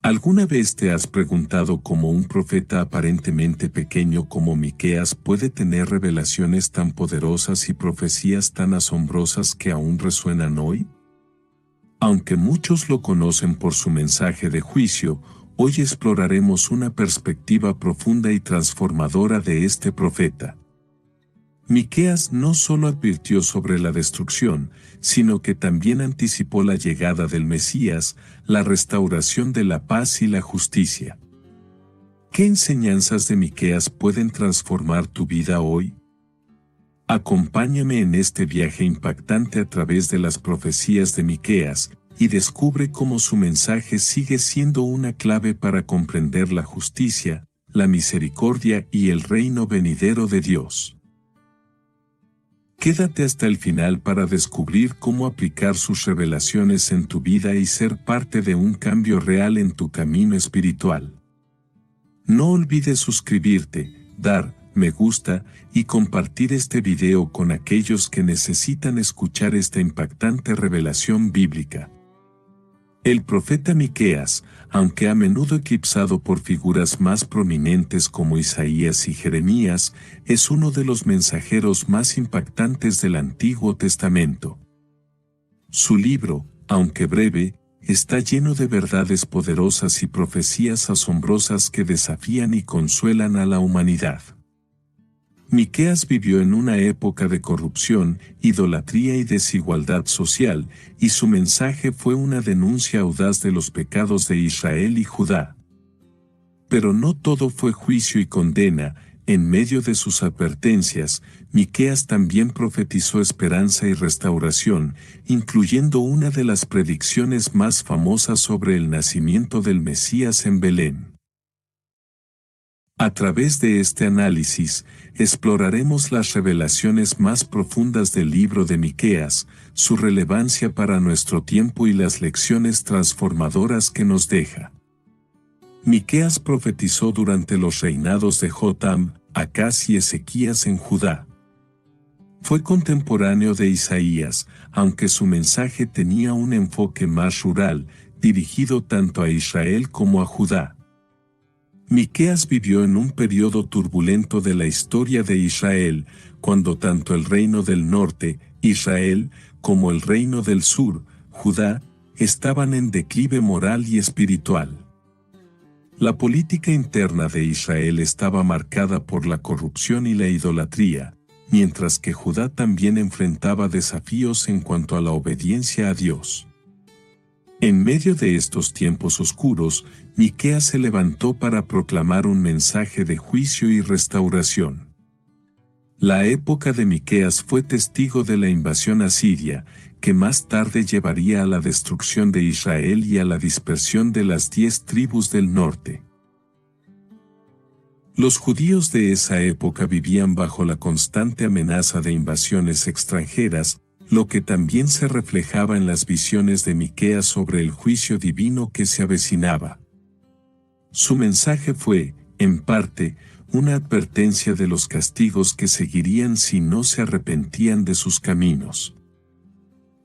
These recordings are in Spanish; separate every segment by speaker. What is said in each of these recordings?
Speaker 1: ¿Alguna vez te has preguntado cómo un profeta aparentemente pequeño como Miqueas puede tener revelaciones tan poderosas y profecías tan asombrosas que aún resuenan hoy? Aunque muchos lo conocen por su mensaje de juicio, hoy exploraremos una perspectiva profunda y transformadora de este profeta. Miqueas no solo advirtió sobre la destrucción, sino que también anticipó la llegada del Mesías, la restauración de la paz y la justicia. ¿Qué enseñanzas de Miqueas pueden transformar tu vida hoy? Acompáñame en este viaje impactante a través de las profecías de Miqueas y descubre cómo su mensaje sigue siendo una clave para comprender la justicia, la misericordia y el reino venidero de Dios. Quédate hasta el final para descubrir cómo aplicar sus revelaciones en tu vida y ser parte de un cambio real en tu camino espiritual. No olvides suscribirte, dar me gusta y compartir este video con aquellos que necesitan escuchar esta impactante revelación bíblica. El profeta Miqueas, aunque a menudo eclipsado por figuras más prominentes como Isaías y Jeremías, es uno de los mensajeros más impactantes del Antiguo Testamento. Su libro, aunque breve, está lleno de verdades poderosas y profecías asombrosas que desafían y consuelan a la humanidad. Miqueas vivió en una época de corrupción, idolatría y desigualdad social, y su mensaje fue una denuncia audaz de los pecados de Israel y Judá. Pero no todo fue juicio y condena. En medio de sus advertencias, Miqueas también profetizó esperanza y restauración, incluyendo una de las predicciones más famosas sobre el nacimiento del Mesías en Belén. A través de este análisis, exploraremos las revelaciones más profundas del libro de Miqueas, su relevancia para nuestro tiempo y las lecciones transformadoras que nos deja. Miqueas profetizó durante los reinados de Jotam, Acaz y Ezequías en Judá. Fue contemporáneo de Isaías, aunque su mensaje tenía un enfoque más rural, dirigido tanto a Israel como a Judá. Miqueas vivió en un periodo turbulento de la historia de Israel, cuando tanto el reino del norte, Israel, como el reino del sur, Judá, estaban en declive moral y espiritual. La política interna de Israel estaba marcada por la corrupción y la idolatría, mientras que Judá también enfrentaba desafíos en cuanto a la obediencia a Dios. En medio de estos tiempos oscuros, Miqueas se levantó para proclamar un mensaje de juicio y restauración. La época de Miqueas fue testigo de la invasión asiria, que más tarde llevaría a la destrucción de Israel y a la dispersión de las 10 tribus del norte. Los judíos de esa época vivían bajo la constante amenaza de invasiones extranjeras, lo que también se reflejaba en las visiones de Miqueas sobre el juicio divino que se avecinaba. Su mensaje fue, en parte, una advertencia de los castigos que seguirían si no se arrepentían de sus caminos.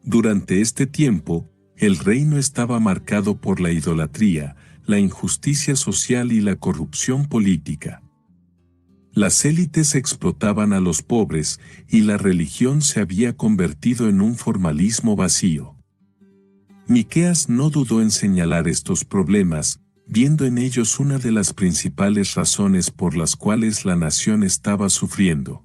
Speaker 1: Durante este tiempo, el reino estaba marcado por la idolatría, la injusticia social y la corrupción política. Las élites explotaban a los pobres, y la religión se había convertido en un formalismo vacío. Miqueas no dudó en señalar estos problemas, viendo en ellos una de las principales razones por las cuales la nación estaba sufriendo.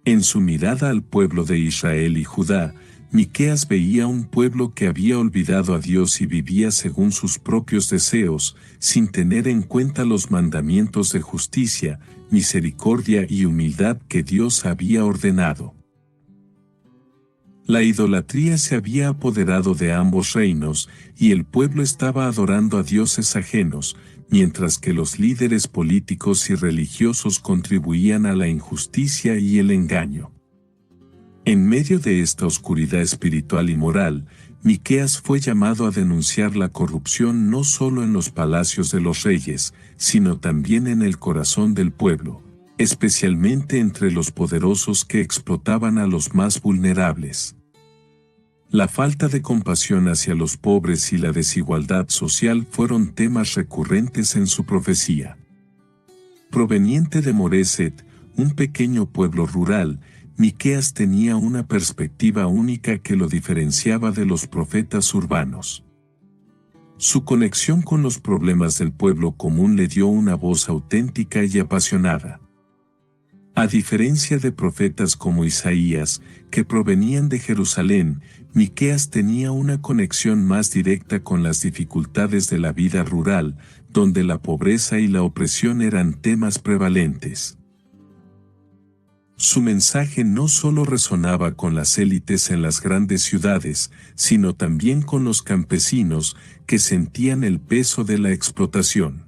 Speaker 1: En su mirada al pueblo de Israel y Judá, Miqueas veía un pueblo que había olvidado a Dios y vivía según sus propios deseos, sin tener en cuenta los mandamientos de justicia, misericordia y humildad que Dios había ordenado. La idolatría se había apoderado de ambos reinos, y el pueblo estaba adorando a dioses ajenos, mientras que los líderes políticos y religiosos contribuían a la injusticia y el engaño. En medio de esta oscuridad espiritual y moral, Miqueas fue llamado a denunciar la corrupción no solo en los palacios de los reyes, sino también en el corazón del pueblo, especialmente entre los poderosos que explotaban a los más vulnerables. La falta de compasión hacia los pobres y la desigualdad social fueron temas recurrentes en su profecía. Proveniente de Moreset, un pequeño pueblo rural, Miqueas tenía una perspectiva única que lo diferenciaba de los profetas urbanos. Su conexión con los problemas del pueblo común le dio una voz auténtica y apasionada. A diferencia de profetas como Isaías, que provenían de Jerusalén, Miqueas tenía una conexión más directa con las dificultades de la vida rural, donde la pobreza y la opresión eran temas prevalentes. Su mensaje no solo resonaba con las élites en las grandes ciudades, sino también con los campesinos que sentían el peso de la explotación.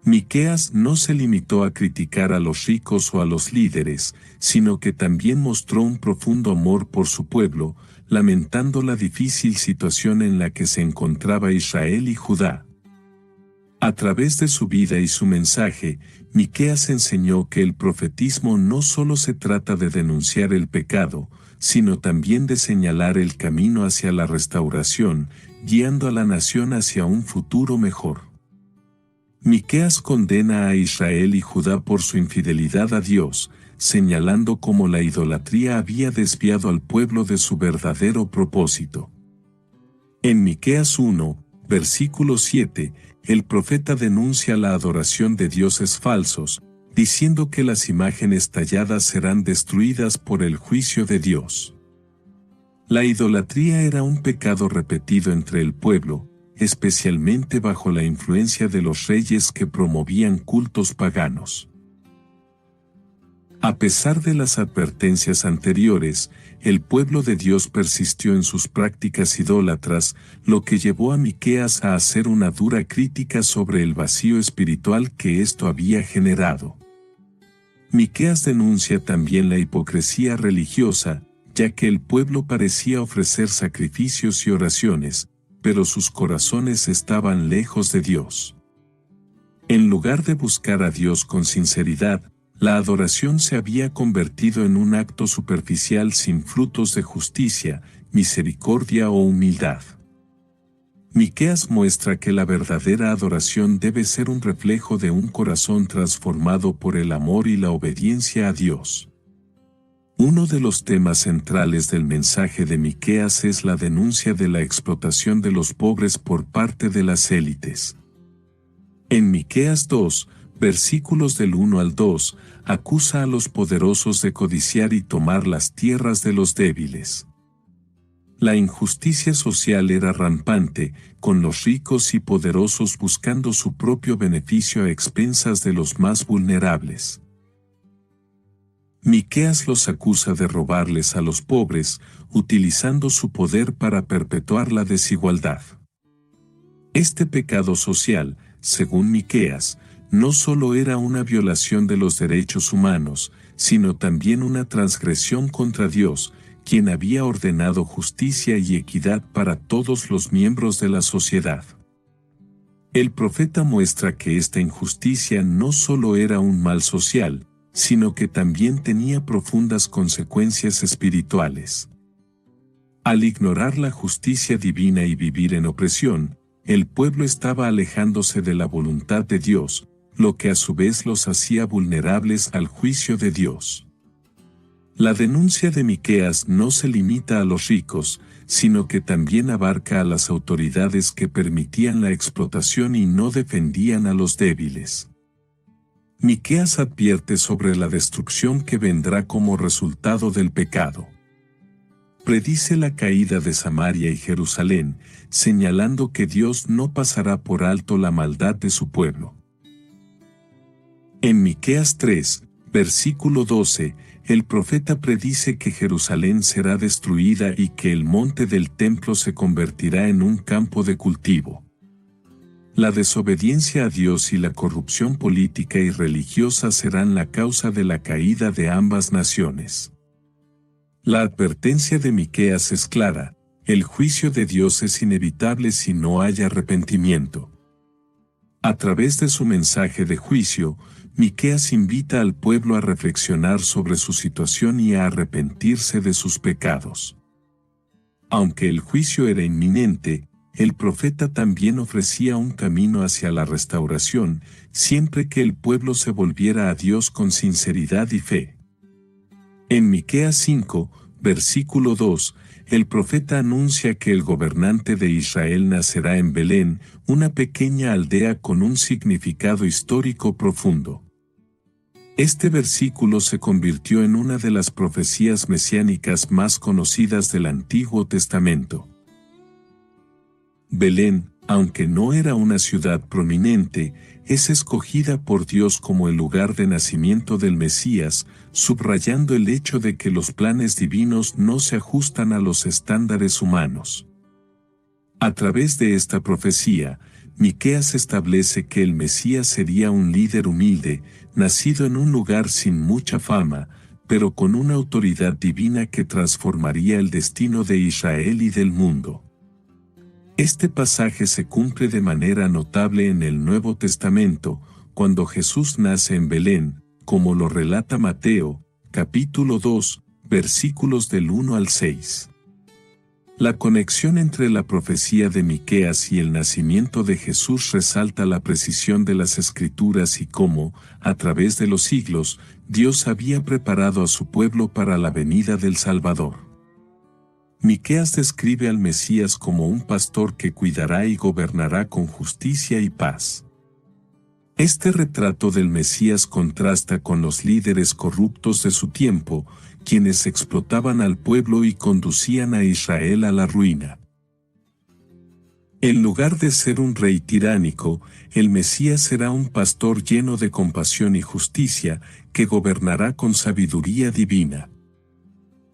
Speaker 1: Miqueas no se limitó a criticar a los ricos o a los líderes, sino que también mostró un profundo amor por su pueblo, lamentando la difícil situación en la que se encontraba Israel y Judá. A través de su vida y su mensaje, Miqueas enseñó que el profetismo no solo se trata de denunciar el pecado, sino también de señalar el camino hacia la restauración, guiando a la nación hacia un futuro mejor. Miqueas condena a Israel y Judá por su infidelidad a Dios, señalando cómo la idolatría había desviado al pueblo de su verdadero propósito. En Miqueas 1, versículo 7, el profeta denuncia la adoración de dioses falsos, diciendo que las imágenes talladas serán destruidas por el juicio de Dios. La idolatría era un pecado repetido entre el pueblo, especialmente bajo la influencia de los reyes que promovían cultos paganos. A pesar de las advertencias anteriores, el pueblo de Dios persistió en sus prácticas idólatras, lo que llevó a Miqueas a hacer una dura crítica sobre el vacío espiritual que esto había generado. Miqueas denuncia también la hipocresía religiosa, ya que el pueblo parecía ofrecer sacrificios y oraciones, pero sus corazones estaban lejos de Dios. En lugar de buscar a Dios con sinceridad, la adoración se había convertido en un acto superficial sin frutos de justicia, misericordia o humildad. Miqueas muestra que la verdadera adoración debe ser un reflejo de un corazón transformado por el amor y la obediencia a Dios. Uno de los temas centrales del mensaje de Miqueas es la denuncia de la explotación de los pobres por parte de las élites. En Miqueas 2, versículos del 1 al 2, acusa a los poderosos de codiciar y tomar las tierras de los débiles. La injusticia social era rampante, con los ricos y poderosos buscando su propio beneficio a expensas de los más vulnerables. Miqueas los acusa de robarles a los pobres, utilizando su poder para perpetuar la desigualdad. Este pecado social, según Miqueas, no solo era una violación de los derechos humanos, sino también una transgresión contra Dios, quien había ordenado justicia y equidad para todos los miembros de la sociedad. El profeta muestra que esta injusticia no solo era un mal social, sino que también tenía profundas consecuencias espirituales. Al ignorar la justicia divina y vivir en opresión, el pueblo estaba alejándose de la voluntad de Dios, lo que a su vez los hacía vulnerables al juicio de Dios. La denuncia de Miqueas no se limita a los ricos, sino que también abarca a las autoridades que permitían la explotación y no defendían a los débiles. Miqueas advierte sobre la destrucción que vendrá como resultado del pecado. Predice la caída de Samaria y Jerusalén, señalando que Dios no pasará por alto la maldad de su pueblo. En Miqueas 3, versículo 12, el profeta predice que Jerusalén será destruida y que el monte del templo se convertirá en un campo de cultivo. La desobediencia a Dios y la corrupción política y religiosa serán la causa de la caída de ambas naciones. La advertencia de Miqueas es clara: el juicio de Dios es inevitable si no hay arrepentimiento. A través de su mensaje de juicio, Miqueas invita al pueblo a reflexionar sobre su situación y a arrepentirse de sus pecados. Aunque el juicio era inminente, el profeta también ofrecía un camino hacia la restauración, siempre que el pueblo se volviera a Dios con sinceridad y fe. En Miqueas 5, versículo 2, el profeta anuncia que el gobernante de Israel nacerá en Belén, una pequeña aldea con un significado histórico profundo. Este versículo se convirtió en una de las profecías mesiánicas más conocidas del Antiguo Testamento. Belén, aunque no era una ciudad prominente, es escogida por Dios como el lugar de nacimiento del Mesías, subrayando el hecho de que los planes divinos no se ajustan a los estándares humanos. A través de esta profecía, Miqueas establece que el Mesías sería un líder humilde, nacido en un lugar sin mucha fama, pero con una autoridad divina que transformaría el destino de Israel y del mundo. Este pasaje se cumple de manera notable en el Nuevo Testamento, cuando Jesús nace en Belén, como lo relata Mateo, capítulo 2, versículos del 1 al 6. La conexión entre la profecía de Miqueas y el nacimiento de Jesús resalta la precisión de las Escrituras y cómo, a través de los siglos, Dios había preparado a su pueblo para la venida del Salvador. Miqueas describe al Mesías como un pastor que cuidará y gobernará con justicia y paz. Este retrato del Mesías contrasta con los líderes corruptos de su tiempo, quienes explotaban al pueblo y conducían a Israel a la ruina. En lugar de ser un rey tiránico, el Mesías será un pastor lleno de compasión y justicia, que gobernará con sabiduría divina.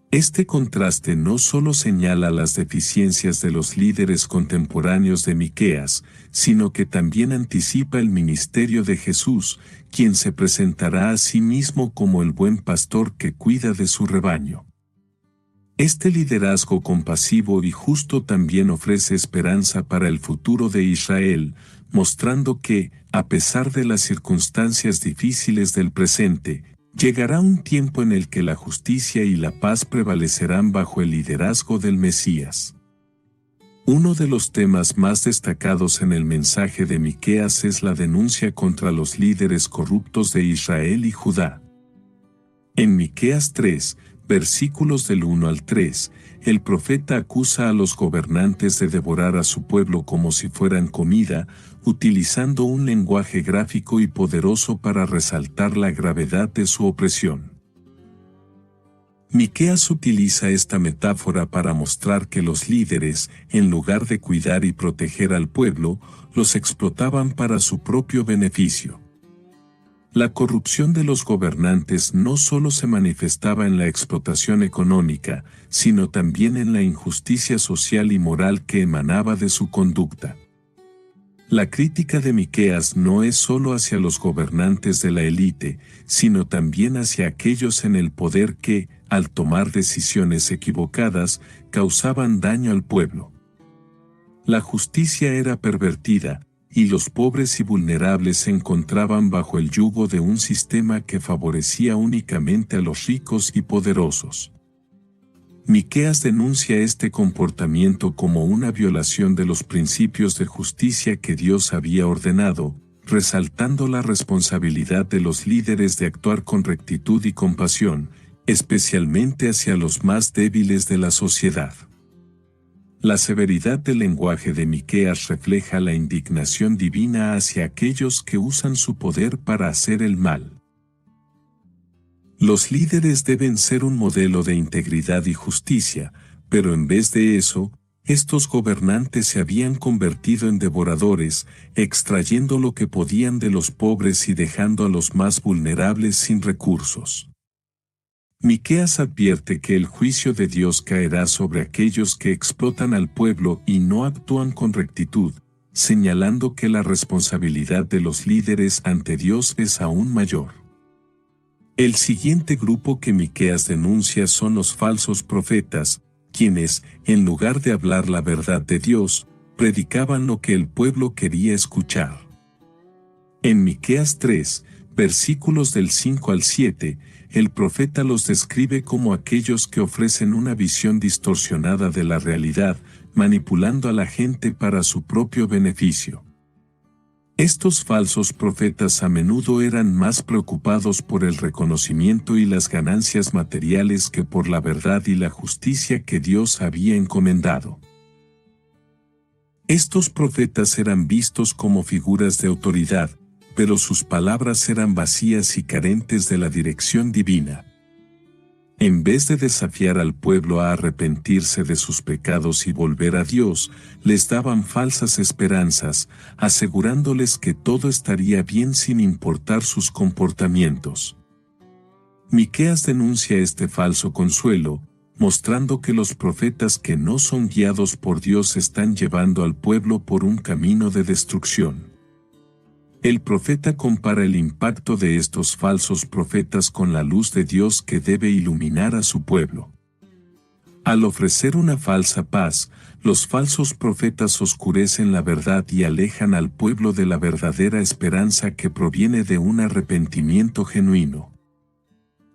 Speaker 1: Este contraste no solo señala las deficiencias de los líderes contemporáneos de Miqueas, sino que también anticipa el ministerio de Jesús, quien se presentará a sí mismo como el buen pastor que cuida de su rebaño. Este liderazgo compasivo y justo también ofrece esperanza para el futuro de Israel, mostrando que, a pesar de las circunstancias difíciles del presente, llegará un tiempo en el que la justicia y la paz prevalecerán bajo el liderazgo del Mesías. Uno de los temas más destacados en el mensaje de Miqueas es la denuncia contra los líderes corruptos de Israel y Judá. En Miqueas 3, versículos del 1 al 3, el profeta acusa a los gobernantes de devorar a su pueblo como si fueran comida, utilizando un lenguaje gráfico y poderoso para resaltar la gravedad de su opresión. Miqueas utiliza esta metáfora para mostrar que los líderes, en lugar de cuidar y proteger al pueblo, los explotaban para su propio beneficio. La corrupción de los gobernantes no solo se manifestaba en la explotación económica, sino también en la injusticia social y moral que emanaba de su conducta. La crítica de Miqueas no es solo hacia los gobernantes de la élite, sino también hacia aquellos en el poder que, al tomar decisiones equivocadas, causaban daño al pueblo. La justicia era pervertida, y los pobres y vulnerables se encontraban bajo el yugo de un sistema que favorecía únicamente a los ricos y poderosos. Miqueas denuncia este comportamiento como una violación de los principios de justicia que Dios había ordenado, resaltando la responsabilidad de los líderes de actuar con rectitud y compasión, especialmente hacia los más débiles de la sociedad. La severidad del lenguaje de Miqueas refleja la indignación divina hacia aquellos que usan su poder para hacer el mal. Los líderes deben ser un modelo de integridad y justicia, pero en vez de eso, estos gobernantes se habían convertido en devoradores, extrayendo lo que podían de los pobres y dejando a los más vulnerables sin recursos. Miqueas advierte que el juicio de Dios caerá sobre aquellos que explotan al pueblo y no actúan con rectitud, señalando que la responsabilidad de los líderes ante Dios es aún mayor. El siguiente grupo que Miqueas denuncia son los falsos profetas, quienes, en lugar de hablar la verdad de Dios, predicaban lo que el pueblo quería escuchar. En Miqueas 3, Versículos del 5 al 7, el profeta los describe como aquellos que ofrecen una visión distorsionada de la realidad, manipulando a la gente para su propio beneficio. Estos falsos profetas a menudo eran más preocupados por el reconocimiento y las ganancias materiales que por la verdad y la justicia que Dios había encomendado. Estos profetas eran vistos como figuras de autoridad, pero sus palabras eran vacías y carentes de la dirección divina. En vez de desafiar al pueblo a arrepentirse de sus pecados y volver a Dios, les daban falsas esperanzas, asegurándoles que todo estaría bien sin importar sus comportamientos. Miqueas denuncia este falso consuelo, mostrando que los profetas que no son guiados por Dios están llevando al pueblo por un camino de destrucción. El profeta compara el impacto de estos falsos profetas con la luz de Dios que debe iluminar a su pueblo. Al ofrecer una falsa paz, los falsos profetas oscurecen la verdad y alejan al pueblo de la verdadera esperanza que proviene de un arrepentimiento genuino.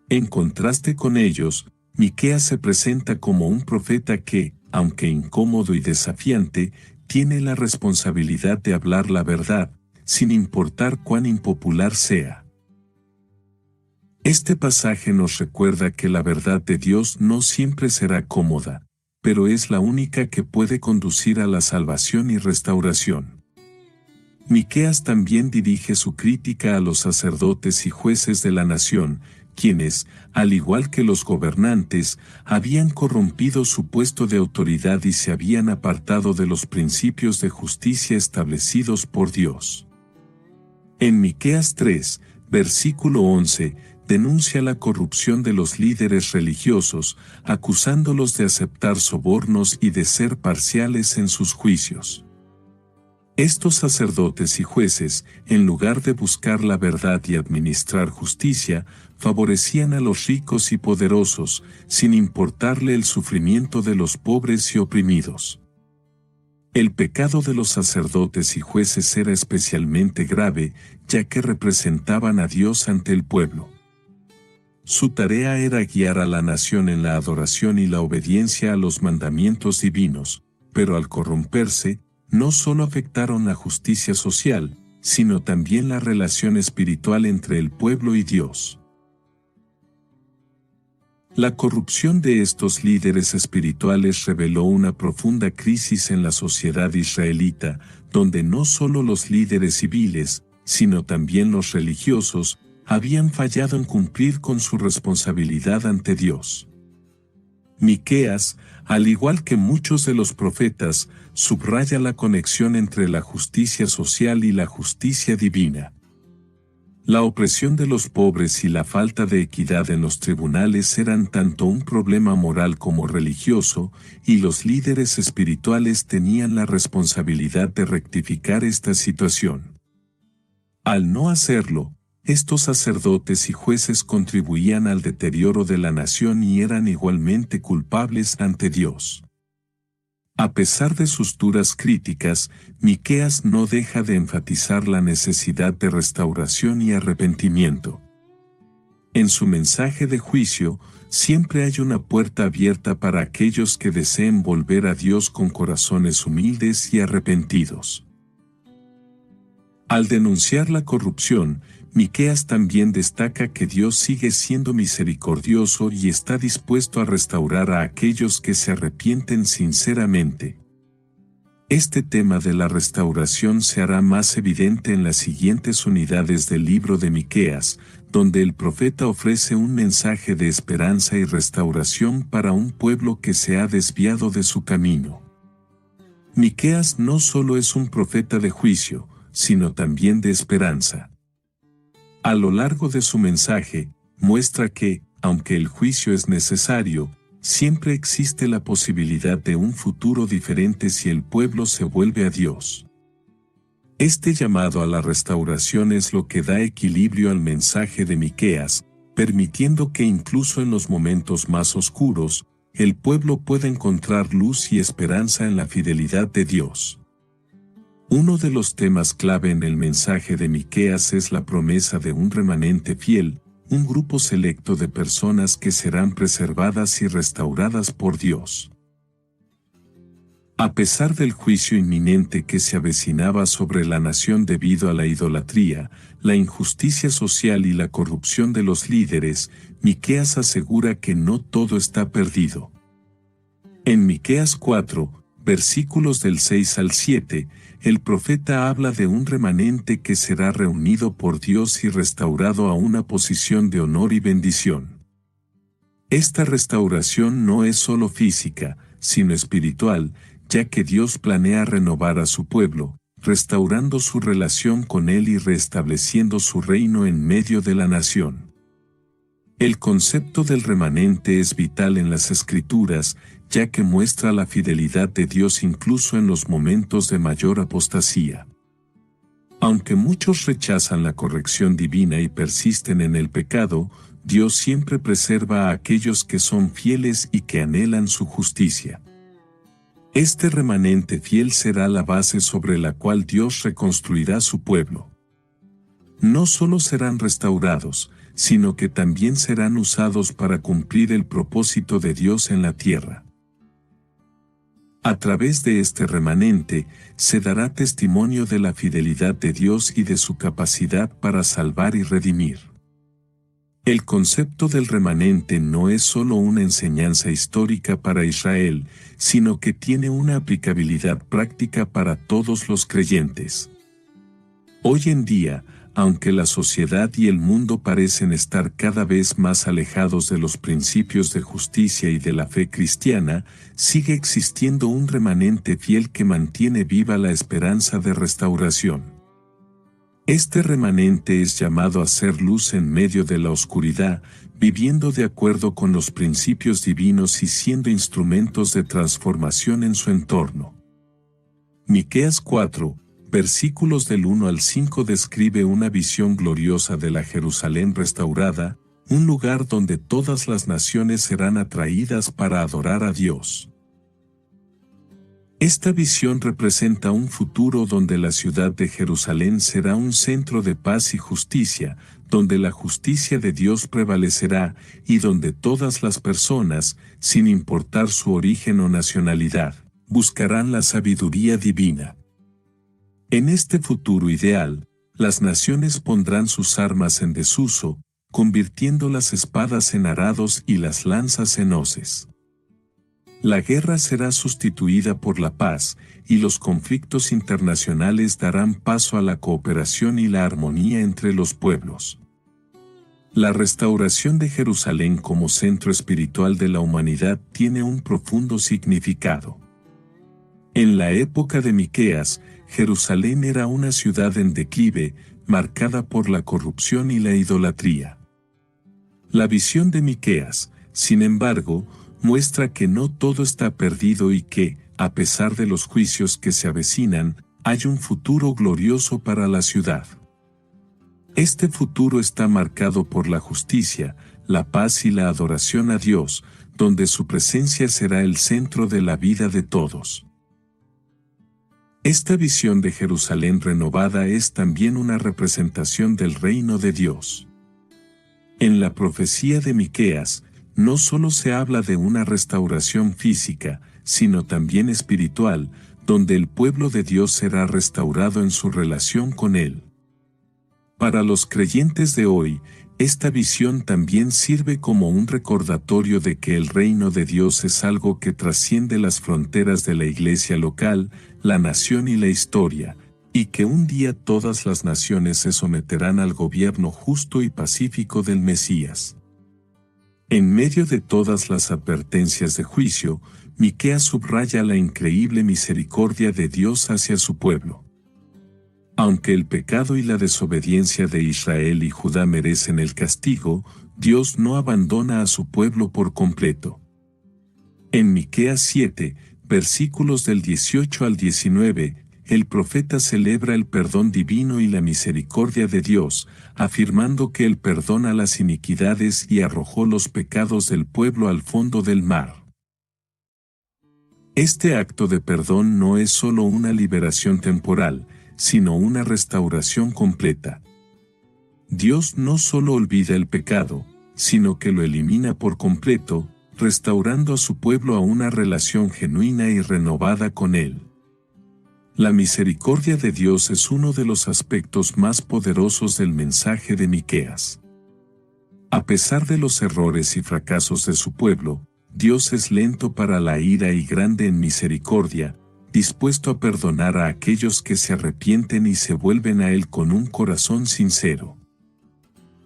Speaker 1: En contraste con ellos, Miqueas se presenta como un profeta que, aunque incómodo y desafiante, tiene la responsabilidad de hablar la verdad, sin importar cuán impopular sea. Este pasaje nos recuerda que la verdad de Dios no siempre será cómoda, pero es la única que puede conducir a la salvación y restauración. Miqueas también dirige su crítica a los sacerdotes y jueces de la nación, quienes, al igual que los gobernantes, habían corrompido su puesto de autoridad y se habían apartado de los principios de justicia establecidos por Dios. En Miqueas 3, versículo 11, denuncia la corrupción de los líderes religiosos, acusándolos de aceptar sobornos y de ser parciales en sus juicios. Estos sacerdotes y jueces, en lugar de buscar la verdad y administrar justicia, favorecían a los ricos y poderosos, sin importarle el sufrimiento de los pobres y oprimidos. El pecado de los sacerdotes y jueces era especialmente grave, ya que representaban a Dios ante el pueblo. Su tarea era guiar a la nación en la adoración y la obediencia a los mandamientos divinos, pero al corromperse, no solo afectaron la justicia social, sino también la relación espiritual entre el pueblo y Dios. La corrupción de estos líderes espirituales reveló una profunda crisis en la sociedad israelita, donde no solo los líderes civiles, sino también los religiosos, habían fallado en cumplir con su responsabilidad ante Dios. Miqueas, al igual que muchos de los profetas, subraya la conexión entre la justicia social y la justicia divina. La opresión de los pobres y la falta de equidad en los tribunales eran tanto un problema moral como religioso, y los líderes espirituales tenían la responsabilidad de rectificar esta situación. Al no hacerlo, estos sacerdotes y jueces contribuían al deterioro de la nación y eran igualmente culpables ante Dios. A pesar de sus duras críticas, Miqueas no deja de enfatizar la necesidad de restauración y arrepentimiento. En su mensaje de juicio, siempre hay una puerta abierta para aquellos que deseen volver a Dios con corazones humildes y arrepentidos. Al denunciar la corrupción, Miqueas también destaca que Dios sigue siendo misericordioso y está dispuesto a restaurar a aquellos que se arrepienten sinceramente. Este tema de la restauración se hará más evidente en las siguientes unidades del libro de Miqueas, donde el profeta ofrece un mensaje de esperanza y restauración para un pueblo que se ha desviado de su camino. Miqueas no solo es un profeta de juicio, sino también de esperanza. A lo largo de su mensaje, muestra que, aunque el juicio es necesario, siempre existe la posibilidad de un futuro diferente si el pueblo se vuelve a Dios. Este llamado a la restauración es lo que da equilibrio al mensaje de Miqueas, permitiendo que incluso en los momentos más oscuros, el pueblo pueda encontrar luz y esperanza en la fidelidad de Dios. Uno de los temas clave en el mensaje de Miqueas es la promesa de un remanente fiel, un grupo selecto de personas que serán preservadas y restauradas por Dios. A pesar del juicio inminente que se avecinaba sobre la nación debido a la idolatría, la injusticia social y la corrupción de los líderes, Miqueas asegura que no todo está perdido. En Miqueas 4, versículos del 6 al 7, el profeta habla de un remanente que será reunido por Dios y restaurado a una posición de honor y bendición. Esta restauración no es solo física, sino espiritual, ya que Dios planea renovar a su pueblo, restaurando su relación con Él y restableciendo su reino en medio de la nación. El concepto del remanente es vital en las Escrituras, ya que muestra la fidelidad de Dios incluso en los momentos de mayor apostasía. Aunque muchos rechazan la corrección divina y persisten en el pecado, Dios siempre preserva a aquellos que son fieles y que anhelan su justicia. Este remanente fiel será la base sobre la cual Dios reconstruirá su pueblo. No solo serán restaurados, sino que también serán usados para cumplir el propósito de Dios en la tierra. A través de este remanente, se dará testimonio de la fidelidad de Dios y de su capacidad para salvar y redimir. El concepto del remanente no es solo una enseñanza histórica para Israel, sino que tiene una aplicabilidad práctica para todos los creyentes. Hoy en día, aunque la sociedad y el mundo parecen estar cada vez más alejados de los principios de justicia y de la fe cristiana, sigue existiendo un remanente fiel que mantiene viva la esperanza de restauración. Este remanente es llamado a ser luz en medio de la oscuridad, viviendo de acuerdo con los principios divinos y siendo instrumentos de transformación en su entorno. Miqueas 4, versículos del 1 al 5 describe una visión gloriosa de la Jerusalén restaurada, un lugar donde todas las naciones serán atraídas para adorar a Dios. Esta visión representa un futuro donde la ciudad de Jerusalén será un centro de paz y justicia, donde la justicia de Dios prevalecerá y donde todas las personas, sin importar su origen o nacionalidad, buscarán la sabiduría divina. En este futuro ideal, las naciones pondrán sus armas en desuso, convirtiendo las espadas en arados y las lanzas en hoces. La guerra será sustituida por la paz, y los conflictos internacionales darán paso a la cooperación y la armonía entre los pueblos. La restauración de Jerusalén como centro espiritual de la humanidad tiene un profundo significado. En la época de Miqueas, Jerusalén era una ciudad en declive, marcada por la corrupción y la idolatría. La visión de Miqueas, sin embargo, muestra que no todo está perdido y que, a pesar de los juicios que se avecinan, hay un futuro glorioso para la ciudad. Este futuro está marcado por la justicia, la paz y la adoración a Dios, donde su presencia será el centro de la vida de todos. Esta visión de Jerusalén renovada es también una representación del reino de Dios. En la profecía de Miqueas, no solo se habla de una restauración física, sino también espiritual, donde el pueblo de Dios será restaurado en su relación con Él. Para los creyentes de hoy, esta visión también sirve como un recordatorio de que el reino de Dios es algo que trasciende las fronteras de la iglesia local, la nación y la historia, y que un día todas las naciones se someterán al gobierno justo y pacífico del Mesías. En medio de todas las advertencias de juicio, Miqueas subraya la increíble misericordia de Dios hacia su pueblo. Aunque el pecado y la desobediencia de Israel y Judá merecen el castigo, Dios no abandona a su pueblo por completo. En Miqueas 7, versículos del 18 al 19, el profeta celebra el perdón divino y la misericordia de Dios, afirmando que Él perdona las iniquidades y arrojó los pecados del pueblo al fondo del mar. Este acto de perdón no es solo una liberación temporal, sino una restauración completa. Dios no solo olvida el pecado, sino que lo elimina por completo, restaurando a su pueblo a una relación genuina y renovada con Él. La misericordia de Dios es uno de los aspectos más poderosos del mensaje de Miqueas. A pesar de los errores y fracasos de su pueblo, Dios es lento para la ira y grande en misericordia, dispuesto a perdonar a aquellos que se arrepienten y se vuelven a Él con un corazón sincero.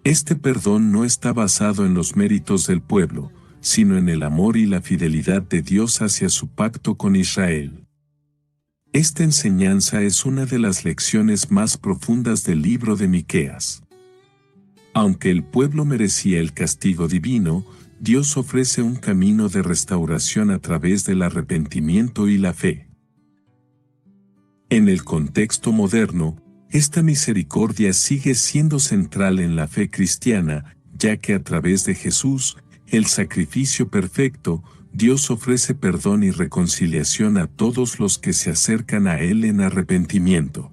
Speaker 1: Este perdón no está basado en los méritos del pueblo, sino en el amor y la fidelidad de Dios hacia su pacto con Israel. Esta enseñanza es una de las lecciones más profundas del libro de Miqueas. Aunque el pueblo merecía el castigo divino, Dios ofrece un camino de restauración a través del arrepentimiento y la fe. En el contexto moderno, esta misericordia sigue siendo central en la fe cristiana, ya que a través de Jesús, el sacrificio perfecto, Dios ofrece perdón y reconciliación a todos los que se acercan a Él en arrepentimiento.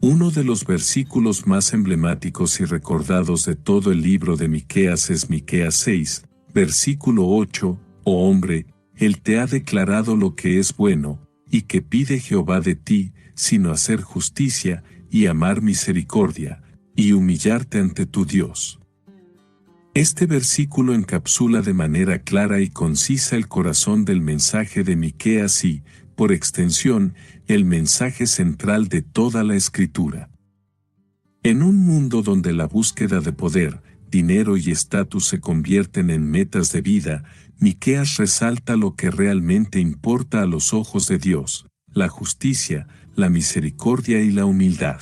Speaker 1: Uno de los versículos más emblemáticos y recordados de todo el libro de Miqueas es Miqueas 6, versículo 8, «Oh hombre, Él te ha declarado lo que es bueno, y que pide Jehová de ti, sino hacer justicia, y amar misericordia, y humillarte ante tu Dios». Este versículo encapsula de manera clara y concisa el corazón del mensaje de Miqueas y, por extensión, el mensaje central de toda la Escritura. En un mundo donde la búsqueda de poder, dinero y estatus se convierten en metas de vida, Miqueas resalta lo que realmente importa a los ojos de Dios: la justicia, la misericordia y la humildad.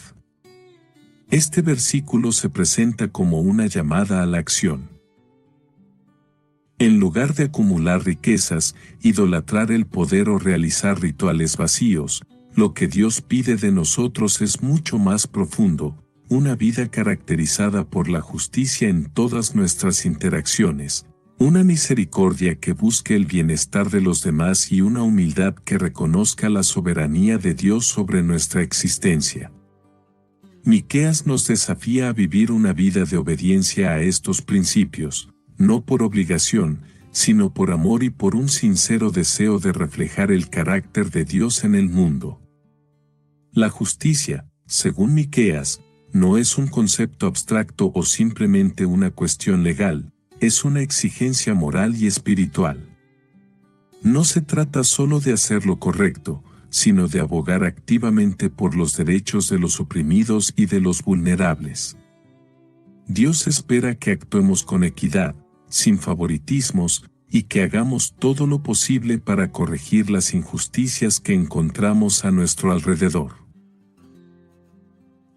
Speaker 1: Este versículo se presenta como una llamada a la acción. En lugar de acumular riquezas, idolatrar el poder o realizar rituales vacíos, lo que Dios pide de nosotros es mucho más profundo: una vida caracterizada por la justicia en todas nuestras interacciones, una misericordia que busque el bienestar de los demás y una humildad que reconozca la soberanía de Dios sobre nuestra existencia. Miqueas nos desafía a vivir una vida de obediencia a estos principios, no por obligación, sino por amor y por un sincero deseo de reflejar el carácter de Dios en el mundo. La justicia, según Miqueas, no es un concepto abstracto o simplemente una cuestión legal, es una exigencia moral y espiritual. No se trata solo de hacer lo correcto, sino de abogar activamente por los derechos de los oprimidos y de los vulnerables. Dios espera que actuemos con equidad, sin favoritismos, y que hagamos todo lo posible para corregir las injusticias que encontramos a nuestro alrededor.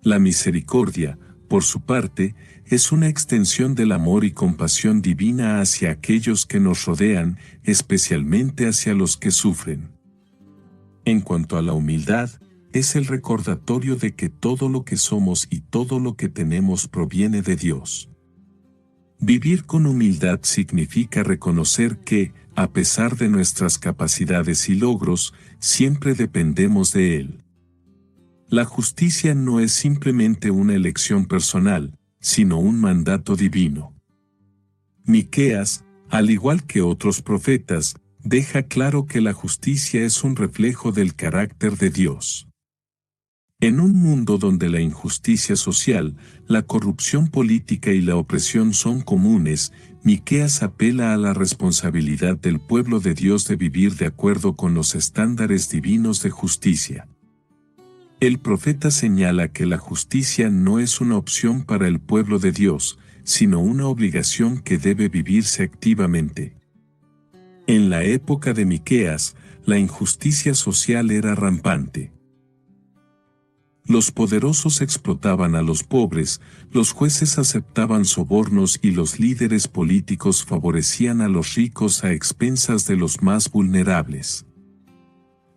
Speaker 1: La misericordia, por su parte, es una extensión del amor y compasión divina hacia aquellos que nos rodean, especialmente hacia los que sufren. En cuanto a la humildad, es el recordatorio de que todo lo que somos y todo lo que tenemos proviene de Dios. Vivir con humildad significa reconocer que, a pesar de nuestras capacidades y logros, siempre dependemos de Él. La justicia no es simplemente una elección personal, sino un mandato divino. Miqueas, al igual que otros profetas, deja claro que la justicia es un reflejo del carácter de Dios. En un mundo donde la injusticia social, la corrupción política y la opresión son comunes, Miqueas apela a la responsabilidad del pueblo de Dios de vivir de acuerdo con los estándares divinos de justicia. El profeta señala que la justicia no es una opción para el pueblo de Dios, sino una obligación que debe vivirse activamente. En la época de Miqueas, la injusticia social era rampante. Los poderosos explotaban a los pobres, los jueces aceptaban sobornos y los líderes políticos favorecían a los ricos a expensas de los más vulnerables.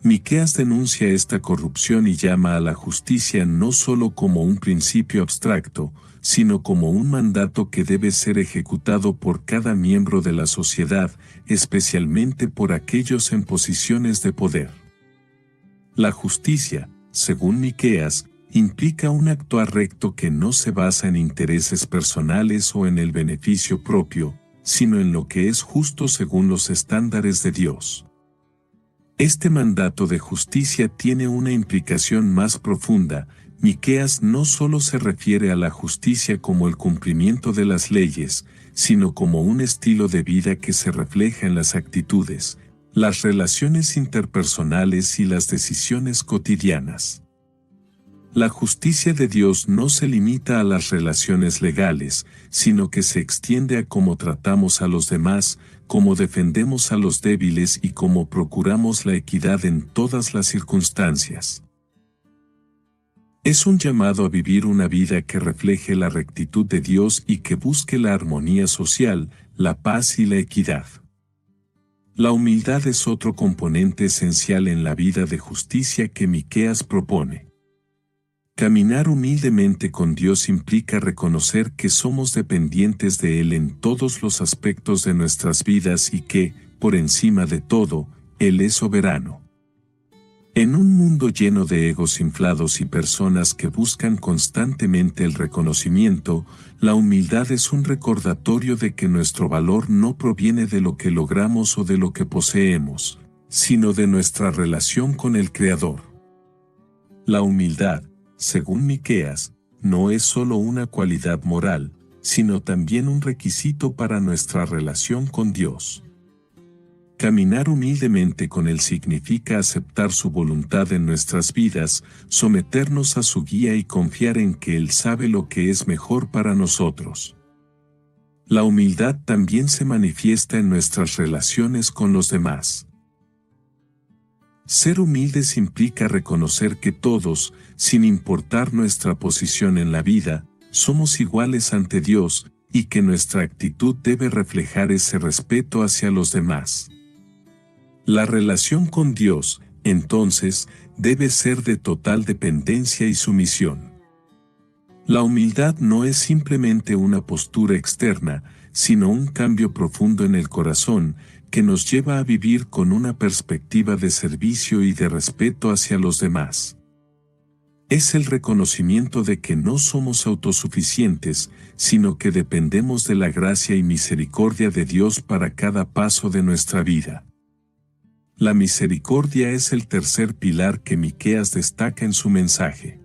Speaker 1: Miqueas denuncia esta corrupción y llama a la justicia no solo como un principio abstracto, sino como un mandato que debe ser ejecutado por cada miembro de la sociedad, especialmente por aquellos en posiciones de poder. La justicia, según Miqueas, implica un actuar recto que no se basa en intereses personales o en el beneficio propio, sino en lo que es justo según los estándares de Dios. Este mandato de justicia tiene una implicación más profunda. Miqueas no solo se refiere a la justicia como el cumplimiento de las leyes, sino como un estilo de vida que se refleja en las actitudes, las relaciones interpersonales y las decisiones cotidianas. La justicia de Dios no se limita a las relaciones legales, sino que se extiende a cómo tratamos a los demás, cómo defendemos a los débiles y cómo procuramos la equidad en todas las circunstancias. Es un llamado a vivir una vida que refleje la rectitud de Dios y que busque la armonía social, la paz y la equidad. La humildad es otro componente esencial en la vida de justicia que Miqueas propone. Caminar humildemente con Dios implica reconocer que somos dependientes de Él en todos los aspectos de nuestras vidas y que, por encima de todo, Él es soberano. En un mundo lleno de egos inflados y personas que buscan constantemente el reconocimiento, la humildad es un recordatorio de que nuestro valor no proviene de lo que logramos o de lo que poseemos, sino de nuestra relación con el Creador. La humildad, según Miqueas, no es solo una cualidad moral, sino también un requisito para nuestra relación con Dios. Caminar humildemente con Él significa aceptar su voluntad en nuestras vidas, someternos a su guía y confiar en que Él sabe lo que es mejor para nosotros. La humildad también se manifiesta en nuestras relaciones con los demás. Ser humildes implica reconocer que todos, sin importar nuestra posición en la vida, somos iguales ante Dios, y que nuestra actitud debe reflejar ese respeto hacia los demás. La relación con Dios, entonces, debe ser de total dependencia y sumisión. La humildad no es simplemente una postura externa, sino un cambio profundo en el corazón, que nos lleva a vivir con una perspectiva de servicio y de respeto hacia los demás. Es el reconocimiento de que no somos autosuficientes, sino que dependemos de la gracia y misericordia de Dios para cada paso de nuestra vida. La misericordia es el tercer pilar que Miqueas destaca en su mensaje.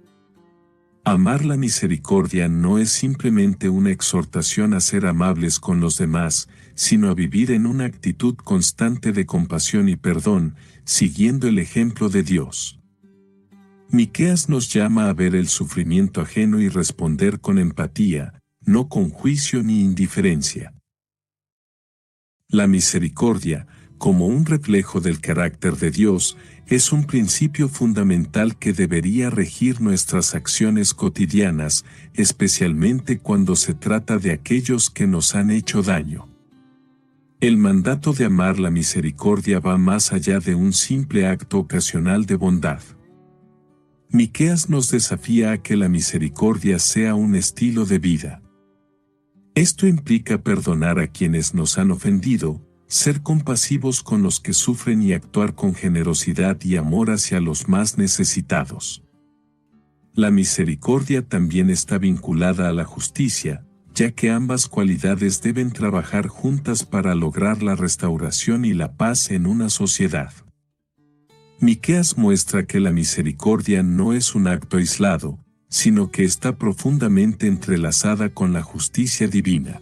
Speaker 1: Amar la misericordia no es simplemente una exhortación a ser amables con los demás, sino a vivir en una actitud constante de compasión y perdón, siguiendo el ejemplo de Dios. Miqueas nos llama a ver el sufrimiento ajeno y responder con empatía, no con juicio ni indiferencia. La misericordia, como un reflejo del carácter de Dios, es un principio fundamental que debería regir nuestras acciones cotidianas, especialmente cuando se trata de aquellos que nos han hecho daño. El mandato de amar la misericordia va más allá de un simple acto ocasional de bondad. Miqueas nos desafía a que la misericordia sea un estilo de vida. Esto implica perdonar a quienes nos han ofendido, ser compasivos con los que sufren y actuar con generosidad y amor hacia los más necesitados. La misericordia también está vinculada a la justicia, ya que ambas cualidades deben trabajar juntas para lograr la restauración y la paz en una sociedad. Miqueas muestra que la misericordia no es un acto aislado, sino que está profundamente entrelazada con la justicia divina.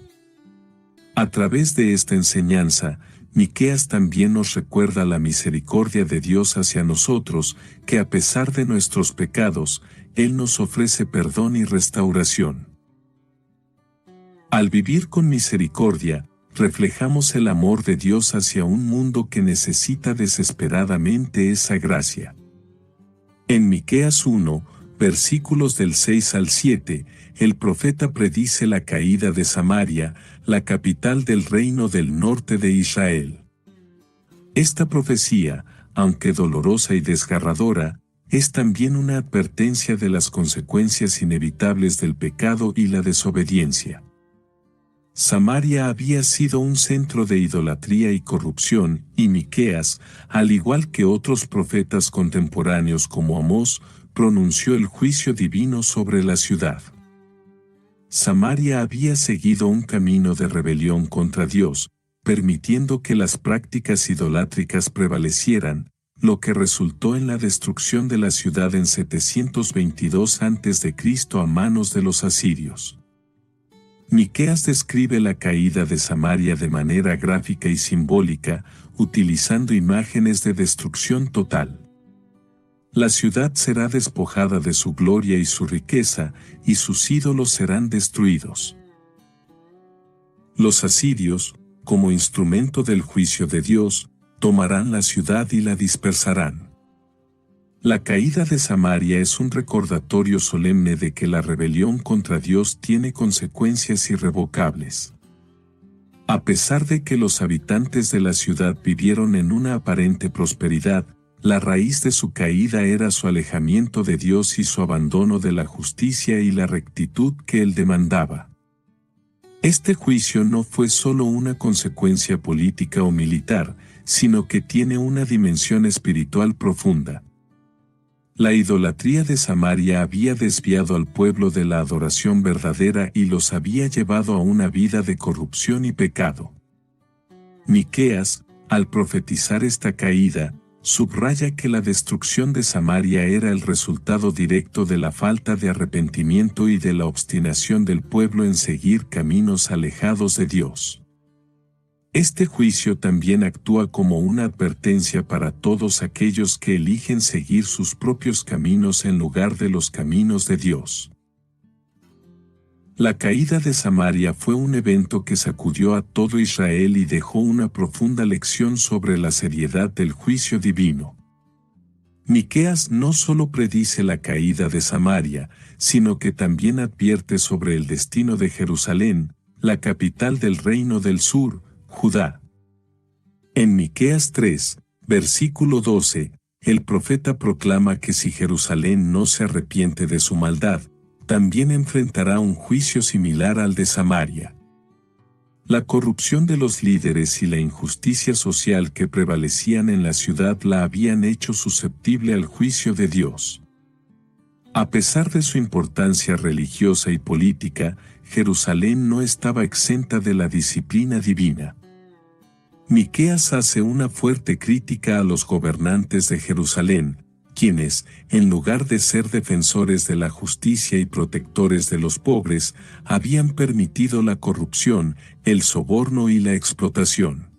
Speaker 1: A través de esta enseñanza, Miqueas también nos recuerda la misericordia de Dios hacia nosotros, que a pesar de nuestros pecados, Él nos ofrece perdón y restauración. Al vivir con misericordia, reflejamos el amor de Dios hacia un mundo que necesita desesperadamente esa gracia. En Miqueas 1, versículos del 6 al 7, el profeta predice la caída de Samaria, la capital del reino del norte de Israel. Esta profecía, aunque dolorosa y desgarradora, es también una advertencia de las consecuencias inevitables del pecado y la desobediencia. Samaria había sido un centro de idolatría y corrupción, y Miqueas, al igual que otros profetas contemporáneos como Amós, pronunció el juicio divino sobre la ciudad. Samaria había seguido un camino de rebelión contra Dios, permitiendo que las prácticas idolátricas prevalecieran, lo que resultó en la destrucción de la ciudad en 722 a.C. a manos de los asirios. Miqueas describe la caída de Samaria de manera gráfica y simbólica, utilizando imágenes de destrucción total. La ciudad será despojada de su gloria y su riqueza, y sus ídolos serán destruidos. Los asirios, como instrumento del juicio de Dios, tomarán la ciudad y la dispersarán. La caída de Samaria es un recordatorio solemne de que la rebelión contra Dios tiene consecuencias irrevocables. A pesar de que los habitantes de la ciudad vivieron en una aparente prosperidad, la raíz de su caída era su alejamiento de Dios y su abandono de la justicia y la rectitud que Él demandaba. Este juicio no fue solo una consecuencia política o militar, sino que tiene una dimensión espiritual profunda. La idolatría de Samaria había desviado al pueblo de la adoración verdadera y los había llevado a una vida de corrupción y pecado. Miqueas, al profetizar esta caída, subraya que la destrucción de Samaria era el resultado directo de la falta de arrepentimiento y de la obstinación del pueblo en seguir caminos alejados de Dios. Este juicio también actúa como una advertencia para todos aquellos que eligen seguir sus propios caminos en lugar de los caminos de Dios. La caída de Samaria fue un evento que sacudió a todo Israel y dejó una profunda lección sobre la seriedad del juicio divino. Miqueas no solo predice la caída de Samaria, sino que también advierte sobre el destino de Jerusalén, la capital del reino del sur, Judá. En Miqueas 3, versículo 12, el profeta proclama que si Jerusalén no se arrepiente de su maldad, también enfrentará un juicio similar al de Samaria. La corrupción de los líderes y la injusticia social que prevalecían en la ciudad la habían hecho susceptible al juicio de Dios. A pesar de su importancia religiosa y política, Jerusalén no estaba exenta de la disciplina divina. Miqueas hace una fuerte crítica a los gobernantes de Jerusalén, quienes, en lugar de ser defensores de la justicia y protectores de los pobres, habían permitido la corrupción, el soborno y la explotación.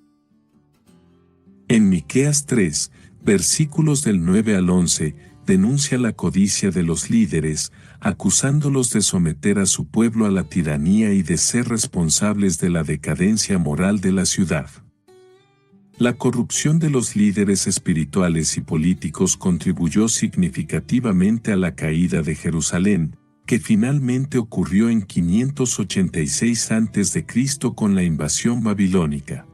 Speaker 1: En Miqueas 3, versículos del 9 al 11, denuncia la codicia de los líderes, acusándolos de someter a su pueblo a la tiranía y de ser responsables de la decadencia moral de la ciudad. La corrupción de los líderes espirituales y políticos contribuyó significativamente a la caída de Jerusalén, que finalmente ocurrió en 586 a.C. con la invasión babilónica.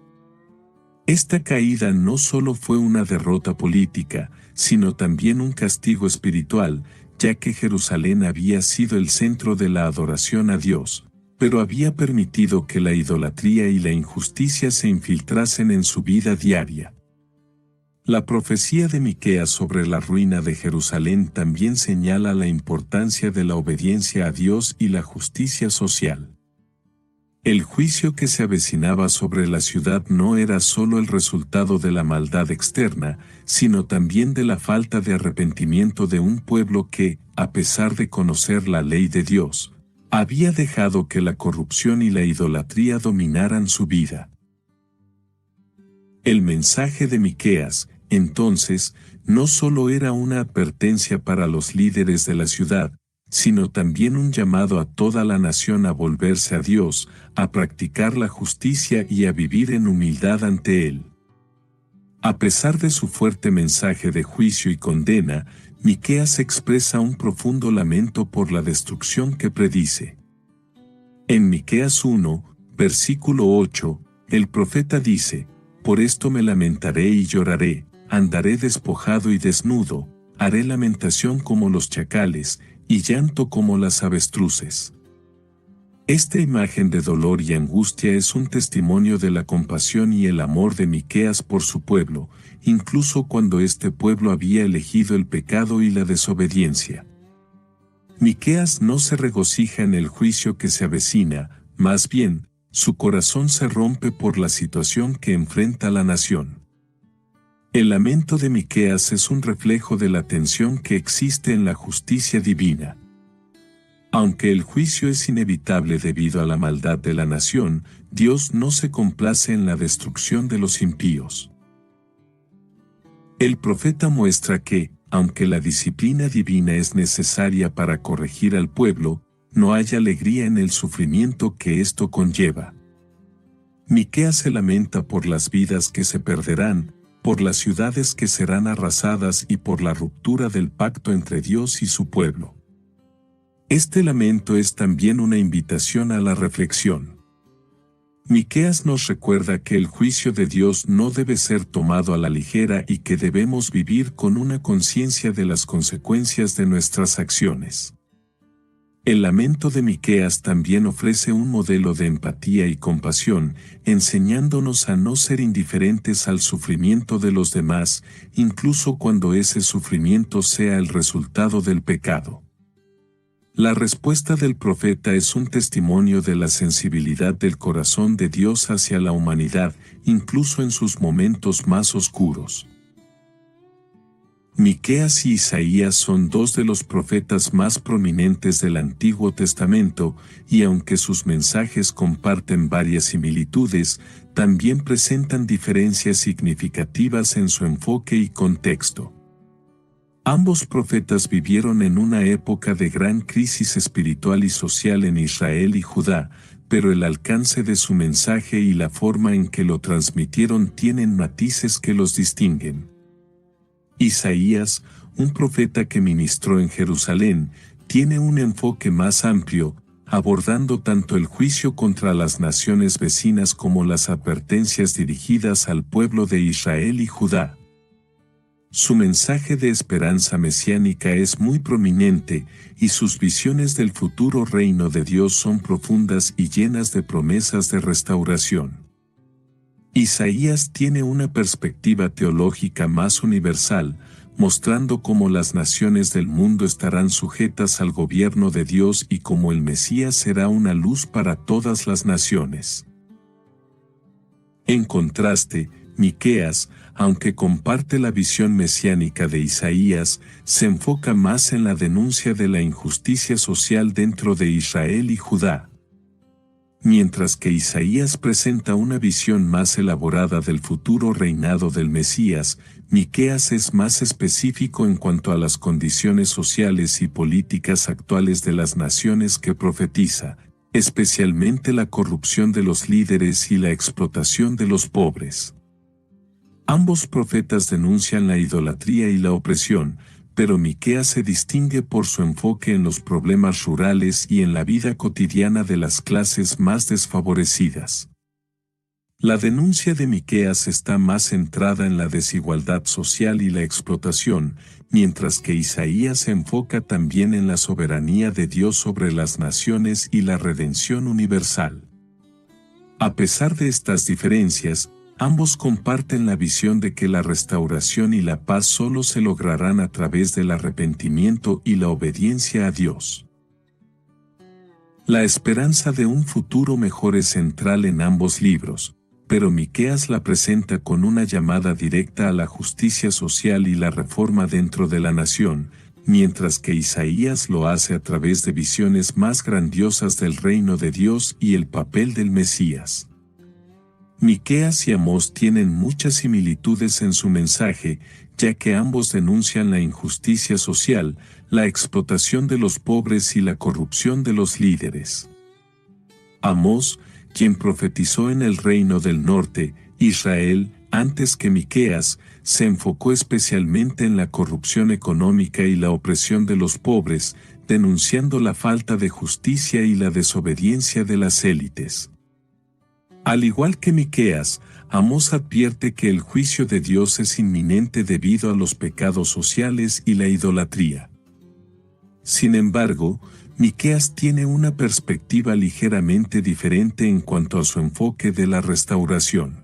Speaker 1: Esta caída no solo fue una derrota política, sino también un castigo espiritual, ya que Jerusalén había sido el centro de la adoración a Dios, pero había permitido que la idolatría y la injusticia se infiltrasen en su vida diaria. La profecía de Miqueas sobre la ruina de Jerusalén también señala la importancia de la obediencia a Dios y la justicia social. El juicio que se avecinaba sobre la ciudad no era solo el resultado de la maldad externa, sino también de la falta de arrepentimiento de un pueblo que, a pesar de conocer la ley de Dios, había dejado que la corrupción y la idolatría dominaran su vida. El mensaje de Miqueas, entonces, no solo era una advertencia para los líderes de la ciudad, sino también un llamado a toda la nación a volverse a Dios, a practicar la justicia y a vivir en humildad ante Él. A pesar de su fuerte mensaje de juicio y condena, Miqueas expresa un profundo lamento por la destrucción que predice. En Miqueas 1, versículo 8, el profeta dice: «Por esto me lamentaré y lloraré, andaré despojado y desnudo, haré lamentación como los chacales, y llanto como las avestruces. Esta imagen de dolor y angustia es un testimonio de la compasión y el amor de Miqueas por su pueblo, incluso cuando este pueblo había elegido el pecado y la desobediencia. Miqueas no se regocija en el juicio que se avecina, más bien, su corazón se rompe por la situación que enfrenta la nación. El lamento de Miqueas es un reflejo de la tensión que existe en la justicia divina. Aunque el juicio es inevitable debido a la maldad de la nación, Dios no se complace en la destrucción de los impíos. El profeta muestra que, aunque la disciplina divina es necesaria para corregir al pueblo, no hay alegría en el sufrimiento que esto conlleva. Miqueas se lamenta por las vidas que se perderán, por las ciudades que serán arrasadas y por la ruptura del pacto entre Dios y su pueblo. Este lamento es también una invitación a la reflexión. Miqueas nos recuerda que el juicio de Dios no debe ser tomado a la ligera y que debemos vivir con una conciencia de las consecuencias de nuestras acciones. El lamento de Miqueas también ofrece un modelo de empatía y compasión, enseñándonos a no ser indiferentes al sufrimiento de los demás, incluso cuando ese sufrimiento sea el resultado del pecado. La respuesta del profeta es un testimonio de la sensibilidad del corazón de Dios hacia la humanidad, incluso en sus momentos más oscuros. Miqueas y Isaías son dos de los profetas más prominentes del Antiguo Testamento, y aunque sus mensajes comparten varias similitudes, también presentan diferencias significativas en su enfoque y contexto. Ambos profetas vivieron en una época de gran crisis espiritual y social en Israel y Judá, pero el alcance de su mensaje y la forma en que lo transmitieron tienen matices que los distinguen. Isaías, un profeta que ministró en Jerusalén, tiene un enfoque más amplio, abordando tanto el juicio contra las naciones vecinas como las advertencias dirigidas al pueblo de Israel y Judá. Su mensaje de esperanza mesiánica es muy prominente, y sus visiones del futuro reino de Dios son profundas y llenas de promesas de restauración. Isaías tiene una perspectiva teológica más universal, mostrando cómo las naciones del mundo estarán sujetas al gobierno de Dios y cómo el Mesías será una luz para todas las naciones. En contraste, Miqueas, aunque comparte la visión mesiánica de Isaías, se enfoca más en la denuncia de la injusticia social dentro de Israel y Judá. Mientras que Isaías presenta una visión más elaborada del futuro reinado del Mesías, Miqueas es más específico en cuanto a las condiciones sociales y políticas actuales de las naciones que profetiza, especialmente la corrupción de los líderes y la explotación de los pobres. Ambos profetas denuncian la idolatría y la opresión, pero Miqueas se distingue por su enfoque en los problemas rurales y en la vida cotidiana de las clases más desfavorecidas. La denuncia de Miqueas está más centrada en la desigualdad social y la explotación, mientras que Isaías se enfoca también en la soberanía de Dios sobre las naciones y la redención universal. A pesar de estas diferencias, ambos comparten la visión de que la restauración y la paz solo se lograrán a través del arrepentimiento y la obediencia a Dios. La esperanza de un futuro mejor es central en ambos libros, pero Miqueas la presenta con una llamada directa a la justicia social y la reforma dentro de la nación, mientras que Isaías lo hace a través de visiones más grandiosas del reino de Dios y el papel del Mesías. Miqueas y Amós tienen muchas similitudes en su mensaje, ya que ambos denuncian la injusticia social, la explotación de los pobres y la corrupción de los líderes. Amós, quien profetizó en el reino del norte, Israel, antes que Miqueas, se enfocó especialmente en la corrupción económica y la opresión de los pobres, denunciando la falta de justicia y la desobediencia de las élites. Al igual que Miqueas, Amós advierte que el juicio de Dios es inminente debido a los pecados sociales y la idolatría. Sin embargo, Miqueas tiene una perspectiva ligeramente diferente en cuanto a su enfoque de la restauración.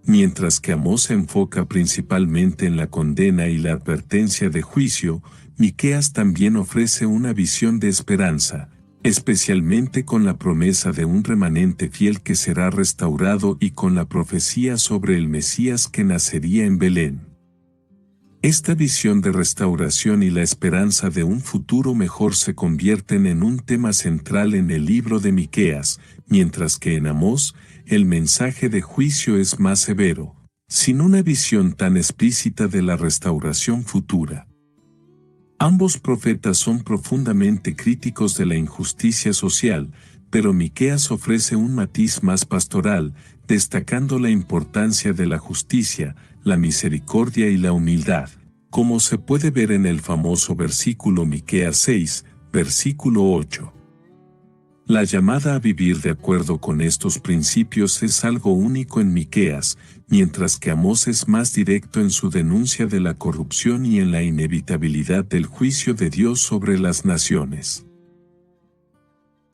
Speaker 1: Mientras que Amós se enfoca principalmente en la condena y la advertencia de juicio, Miqueas también ofrece una visión de esperanza, especialmente con la promesa de un remanente fiel que será restaurado y con la profecía sobre el Mesías que nacería en Belén. Esta visión de restauración y la esperanza de un futuro mejor se convierten en un tema central en el libro de Miqueas, mientras que en Amós, el mensaje de juicio es más severo, sin una visión tan explícita de la restauración futura. Ambos profetas son profundamente críticos de la injusticia social, pero Miqueas ofrece un matiz más pastoral, destacando la importancia de la justicia, la misericordia y la humildad, como se puede ver en el famoso versículo Miqueas 6, versículo 8. La llamada a vivir de acuerdo con estos principios es algo único en Miqueas, mientras que Amós es más directo en su denuncia de la corrupción y en la inevitabilidad del juicio de Dios sobre las naciones.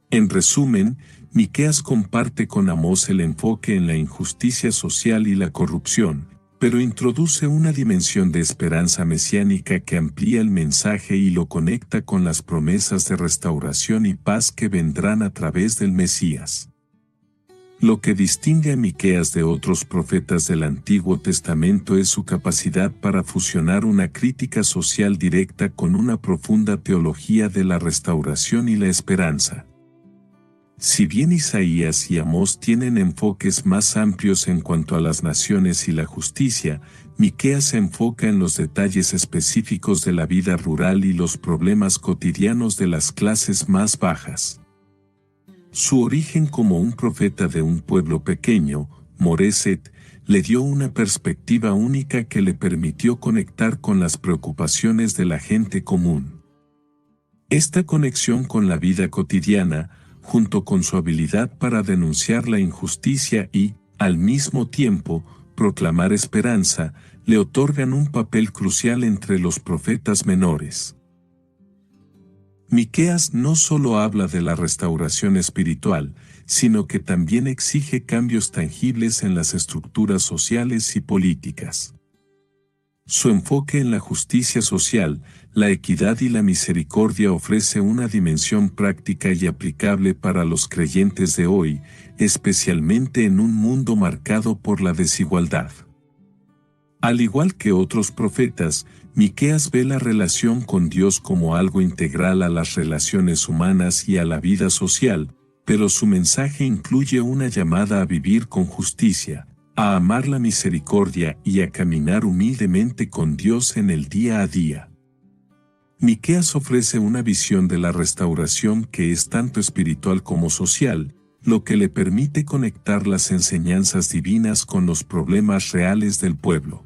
Speaker 1: En resumen, Miqueas comparte con Amós el enfoque en la injusticia social y la corrupción, pero introduce una dimensión de esperanza mesiánica que amplía el mensaje y lo conecta con las promesas de restauración y paz que vendrán a través del Mesías. Lo que distingue a Miqueas de otros profetas del Antiguo Testamento es su capacidad para fusionar una crítica social directa con una profunda teología de la restauración y la esperanza. Si bien Isaías y Amós tienen enfoques más amplios en cuanto a las naciones y la justicia, Miqueas se enfoca en los detalles específicos de la vida rural y los problemas cotidianos de las clases más bajas. Su origen como un profeta de un pueblo pequeño, Moreset, le dio una perspectiva única que le permitió conectar con las preocupaciones de la gente común. Esta conexión con la vida cotidiana, junto con su habilidad para denunciar la injusticia y, al mismo tiempo, proclamar esperanza, le otorgan un papel crucial entre los profetas menores. Miqueas no solo habla de la restauración espiritual, sino que también exige cambios tangibles en las estructuras sociales y políticas. Su enfoque en la justicia social, la equidad y la misericordia ofrece una dimensión práctica y aplicable para los creyentes de hoy, especialmente en un mundo marcado por la desigualdad. Al igual que otros profetas, Miqueas ve la relación con Dios como algo integral a las relaciones humanas y a la vida social, pero su mensaje incluye una llamada a vivir con justicia, a amar la misericordia y a caminar humildemente con Dios en el día a día. Miqueas ofrece una visión de la restauración que es tanto espiritual como social, lo que le permite conectar las enseñanzas divinas con los problemas reales del pueblo.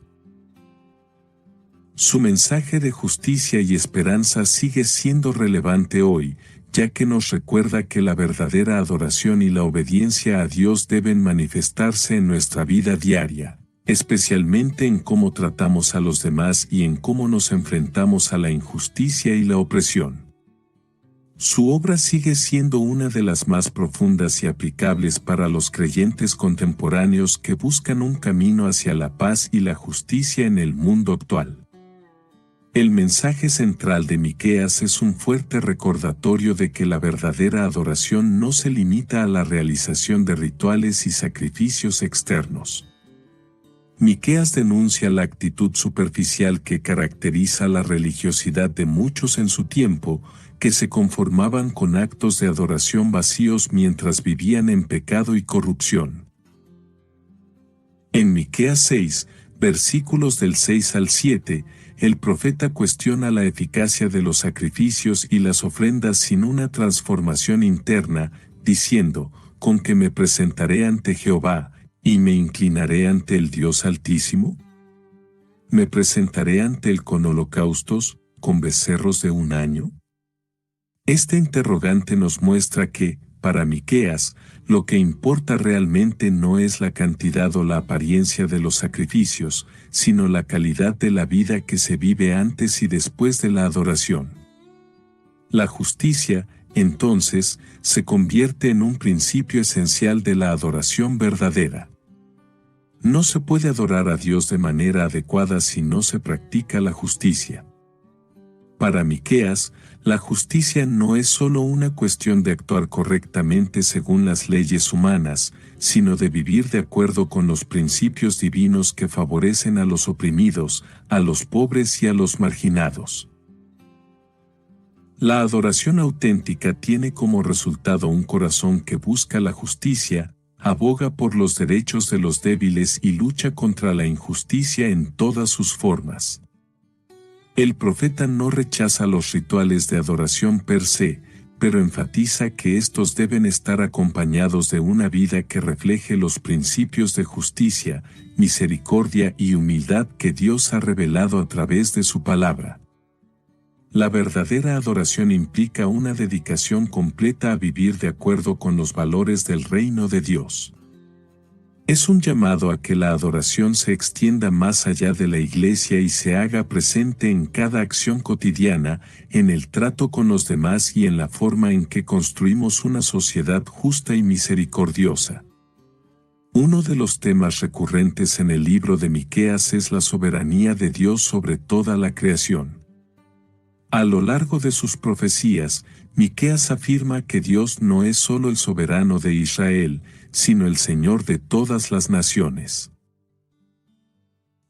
Speaker 1: Su mensaje de justicia y esperanza sigue siendo relevante hoy, ya que nos recuerda que la verdadera adoración y la obediencia a Dios deben manifestarse en nuestra vida diaria, especialmente en cómo tratamos a los demás y en cómo nos enfrentamos a la injusticia y la opresión. Su obra sigue siendo una de las más profundas y aplicables para los creyentes contemporáneos que buscan un camino hacia la paz y la justicia en el mundo actual. El mensaje central de Miqueas es un fuerte recordatorio de que la verdadera adoración no se limita a la realización de rituales y sacrificios externos. Miqueas denuncia la actitud superficial que caracteriza la religiosidad de muchos en su tiempo, que se conformaban con actos de adoración vacíos mientras vivían en pecado y corrupción. En Miqueas 6, versículos del 6 al 7, el profeta cuestiona la eficacia de los sacrificios y las ofrendas sin una transformación interna, diciendo, ¿con qué me presentaré ante Jehová, y me inclinaré ante el Dios Altísimo? ¿Me presentaré ante él con holocaustos, con becerros de un año? Este interrogante nos muestra que, Para Miqueas, lo que importa realmente no es la cantidad o la apariencia de los sacrificios, sino la calidad de la vida que se vive antes y después de la adoración. La justicia, entonces, se convierte en un principio esencial de la adoración verdadera. No se puede adorar a Dios de manera adecuada si no se practica la justicia. Para Miqueas, la justicia no es solo una cuestión de actuar correctamente según las leyes humanas, sino de vivir de acuerdo con los principios divinos que favorecen a los oprimidos, a los pobres y a los marginados. La adoración auténtica tiene como resultado un corazón que busca la justicia, aboga por los derechos de los débiles y lucha contra la injusticia en todas sus formas. El profeta no rechaza los rituales de adoración per se, pero enfatiza que estos deben estar acompañados de una vida que refleje los principios de justicia, misericordia y humildad que Dios ha revelado a través de su palabra. La verdadera adoración implica una dedicación completa a vivir de acuerdo con los valores del reino de Dios. Es un llamado a que la adoración se extienda más allá de la iglesia y se haga presente en cada acción cotidiana, en el trato con los demás y en la forma en que construimos una sociedad justa y misericordiosa. Uno de los temas recurrentes en el libro de Miqueas es la soberanía de Dios sobre toda la creación. A lo largo de sus profecías, Miqueas afirma que Dios no es solo el soberano de Israel, sino el Señor de todas las naciones.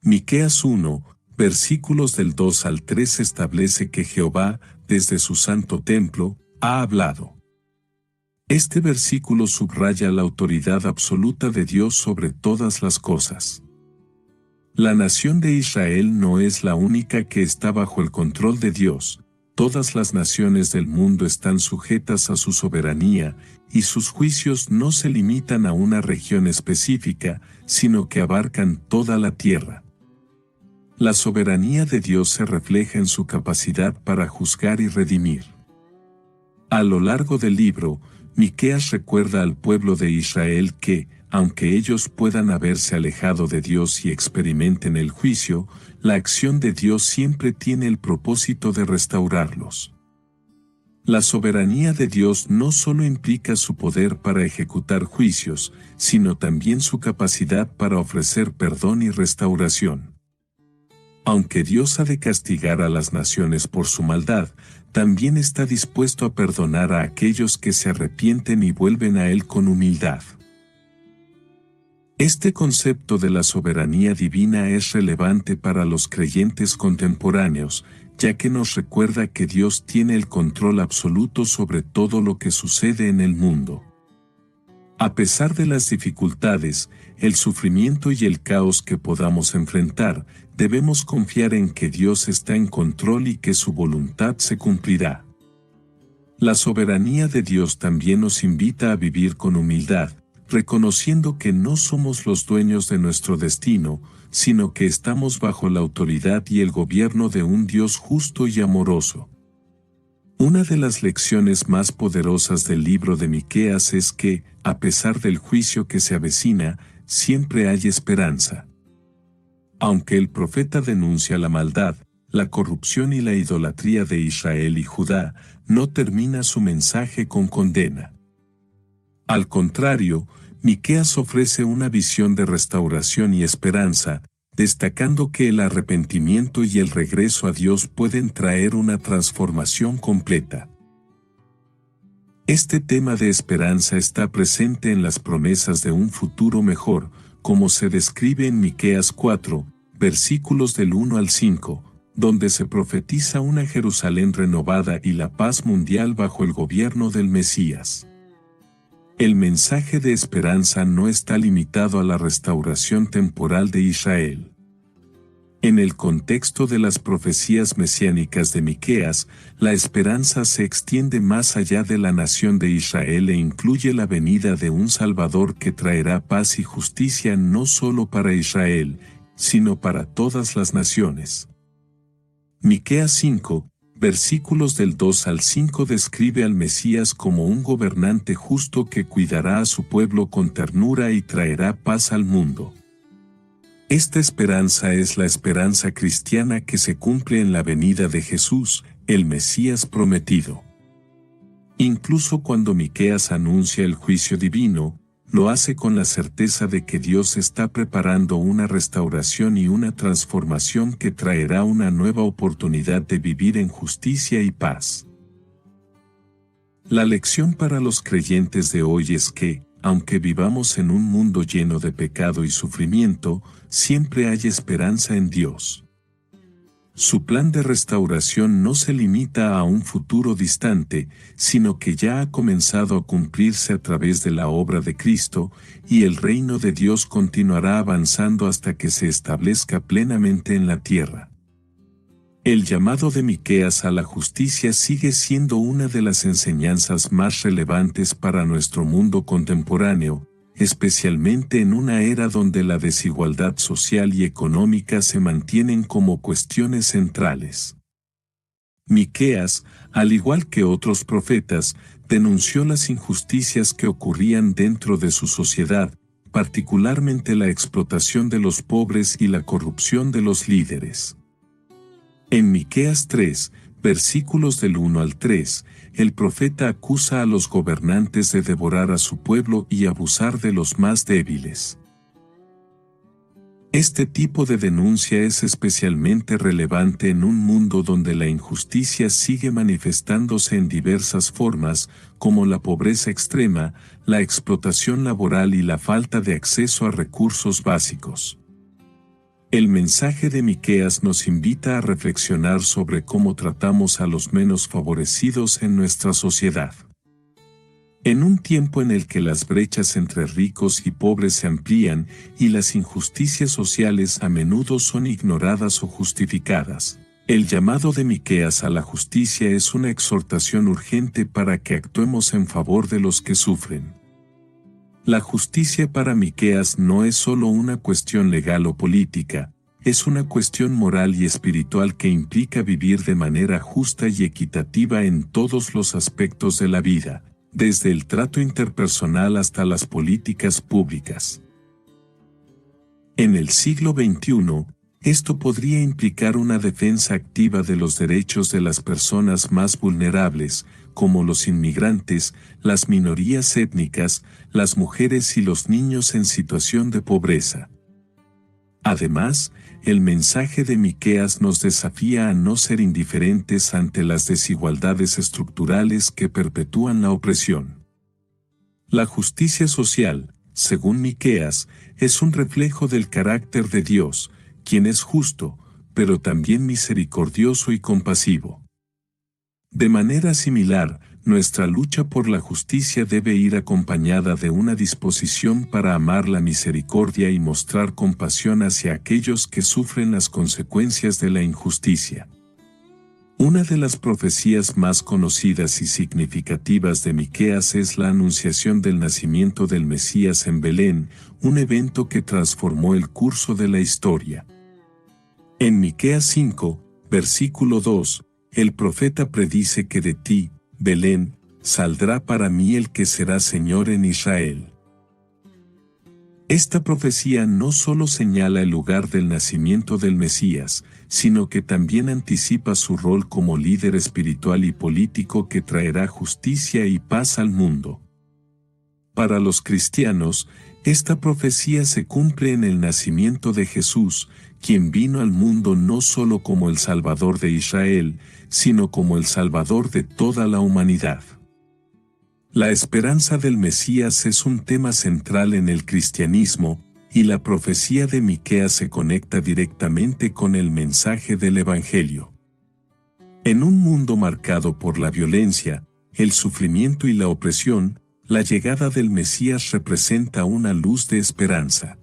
Speaker 1: Miqueas 1, versículos del 2 al 3 establece que Jehová, desde su santo templo, ha hablado. Este versículo subraya la autoridad absoluta de Dios sobre todas las cosas. La nación de Israel no es la única que está bajo el control de Dios. Todas las naciones del mundo están sujetas a su soberanía, y sus juicios no se limitan a una región específica, sino que abarcan toda la tierra. La soberanía de Dios se refleja en su capacidad para juzgar y redimir. A lo largo del libro, Miqueas recuerda al pueblo de Israel que, aunque ellos puedan haberse alejado de Dios y experimenten el juicio, la acción de Dios siempre tiene el propósito de restaurarlos. La soberanía de Dios no solo implica su poder para ejecutar juicios, sino también su capacidad para ofrecer perdón y restauración. Aunque Dios ha de castigar a las naciones por su maldad, también está dispuesto a perdonar a aquellos que se arrepienten y vuelven a Él con humildad. Este concepto de la soberanía divina es relevante para los creyentes contemporáneos, ya que nos recuerda que Dios tiene el control absoluto sobre todo lo que sucede en el mundo. A pesar de las dificultades, el sufrimiento y el caos que podamos enfrentar, debemos confiar en que Dios está en control y que su voluntad se cumplirá. La soberanía de Dios también nos invita a vivir con humildad, reconociendo que no somos los dueños de nuestro destino, sino que estamos bajo la autoridad y el gobierno de un Dios justo y amoroso. Una de las lecciones más poderosas del libro de Miqueas es que, a pesar del juicio que se avecina, siempre hay esperanza. Aunque el profeta denuncia la maldad, la corrupción y la idolatría de Israel y Judá, no termina su mensaje con condena. Al contrario, Miqueas ofrece una visión de restauración y esperanza, destacando que el arrepentimiento y el regreso a Dios pueden traer una transformación completa. Este tema de esperanza está presente en las promesas de un futuro mejor, como se describe en Miqueas 4, versículos del 1 al 5, donde se profetiza una Jerusalén renovada y la paz mundial bajo el gobierno del Mesías. El mensaje de esperanza no está limitado a la restauración temporal de Israel. En el contexto de las profecías mesiánicas de Miqueas, la esperanza se extiende más allá de la nación de Israel e incluye la venida de un Salvador que traerá paz y justicia no solo para Israel, sino para todas las naciones. Miqueas 5, versículos del 2 al 5 describe al Mesías como un gobernante justo que cuidará a su pueblo con ternura y traerá paz al mundo. Esta esperanza es la esperanza cristiana que se cumple en la venida de Jesús, el Mesías prometido. Incluso cuando Miqueas anuncia el juicio divino, lo hace con la certeza de que Dios está preparando una restauración y una transformación que traerá una nueva oportunidad de vivir en justicia y paz. La lección para los creyentes de hoy es que, aunque vivamos en un mundo lleno de pecado y sufrimiento, siempre hay esperanza en Dios. Su plan de restauración no se limita a un futuro distante, sino que ya ha comenzado a cumplirse a través de la obra de Cristo, y el reino de Dios continuará avanzando hasta que se establezca plenamente en la tierra. El llamado de Miqueas a la justicia sigue siendo una de las enseñanzas más relevantes para nuestro mundo contemporáneo, especialmente en una era donde la desigualdad social y económica se mantienen como cuestiones centrales. Miqueas, al igual que otros profetas, denunció las injusticias que ocurrían dentro de su sociedad, particularmente la explotación de los pobres y la corrupción de los líderes. En Miqueas 3, versículos del 1 al 3, el profeta acusa a los gobernantes de devorar a su pueblo y abusar de los más débiles. Este tipo de denuncia es especialmente relevante en un mundo donde la injusticia sigue manifestándose en diversas formas, como la pobreza extrema, la explotación laboral y la falta de acceso a recursos básicos. El mensaje de Miqueas nos invita a reflexionar sobre cómo tratamos a los menos favorecidos en nuestra sociedad. En un tiempo en el que las brechas entre ricos y pobres se amplían y las injusticias sociales a menudo son ignoradas o justificadas, el llamado de Miqueas a la justicia es una exhortación urgente para que actuemos en favor de los que sufren. La justicia para Miqueas no es solo una cuestión legal o política, es una cuestión moral y espiritual que implica vivir de manera justa y equitativa en todos los aspectos de la vida, desde el trato interpersonal hasta las políticas públicas. En el siglo XXI, esto podría implicar una defensa activa de los derechos de las personas más vulnerables, como los inmigrantes, las minorías étnicas, las mujeres y los niños en situación de pobreza. Además, el mensaje de Miqueas nos desafía a no ser indiferentes ante las desigualdades estructurales que perpetúan la opresión. La justicia social, según Miqueas, es un reflejo del carácter de Dios, quien es justo, pero también misericordioso y compasivo. De manera similar, nuestra lucha por la justicia debe ir acompañada de una disposición para amar la misericordia y mostrar compasión hacia aquellos que sufren las consecuencias de la injusticia. Una de las profecías más conocidas y significativas de Miqueas es la anunciación del nacimiento del Mesías en Belén, un evento que transformó el curso de la historia. En Miqueas 5, versículo 2, el profeta predice que de ti, Belén, saldrá para mí el que será Señor en Israel. Esta profecía no solo señala el lugar del nacimiento del Mesías, sino que también anticipa su rol como líder espiritual y político que traerá justicia y paz al mundo. Para los cristianos, esta profecía se cumple en el nacimiento de Jesús, quien vino al mundo no solo como el Salvador de Israel, sino como el Salvador de toda la humanidad. La esperanza del Mesías es un tema central en el cristianismo, y la profecía de Miqueas se conecta directamente con el mensaje del Evangelio. En un mundo marcado por la violencia, el sufrimiento y la opresión, la llegada del Mesías representa una luz de esperanza.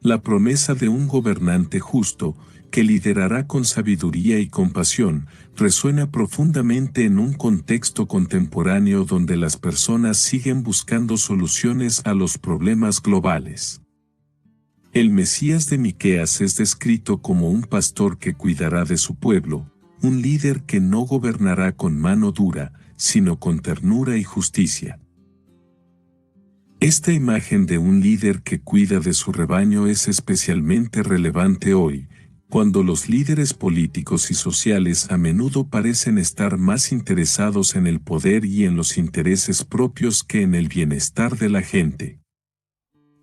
Speaker 1: La promesa de un gobernante justo, que liderará con sabiduría y compasión, resuena profundamente en un contexto contemporáneo donde las personas siguen buscando soluciones a los problemas globales. El Mesías de Miqueas es descrito como un pastor que cuidará de su pueblo, un líder que no gobernará con mano dura, sino con ternura y justicia. Esta imagen de un líder que cuida de su rebaño es especialmente relevante hoy, cuando los líderes políticos y sociales a menudo parecen estar más interesados en el poder y en los intereses propios que en el bienestar de la gente.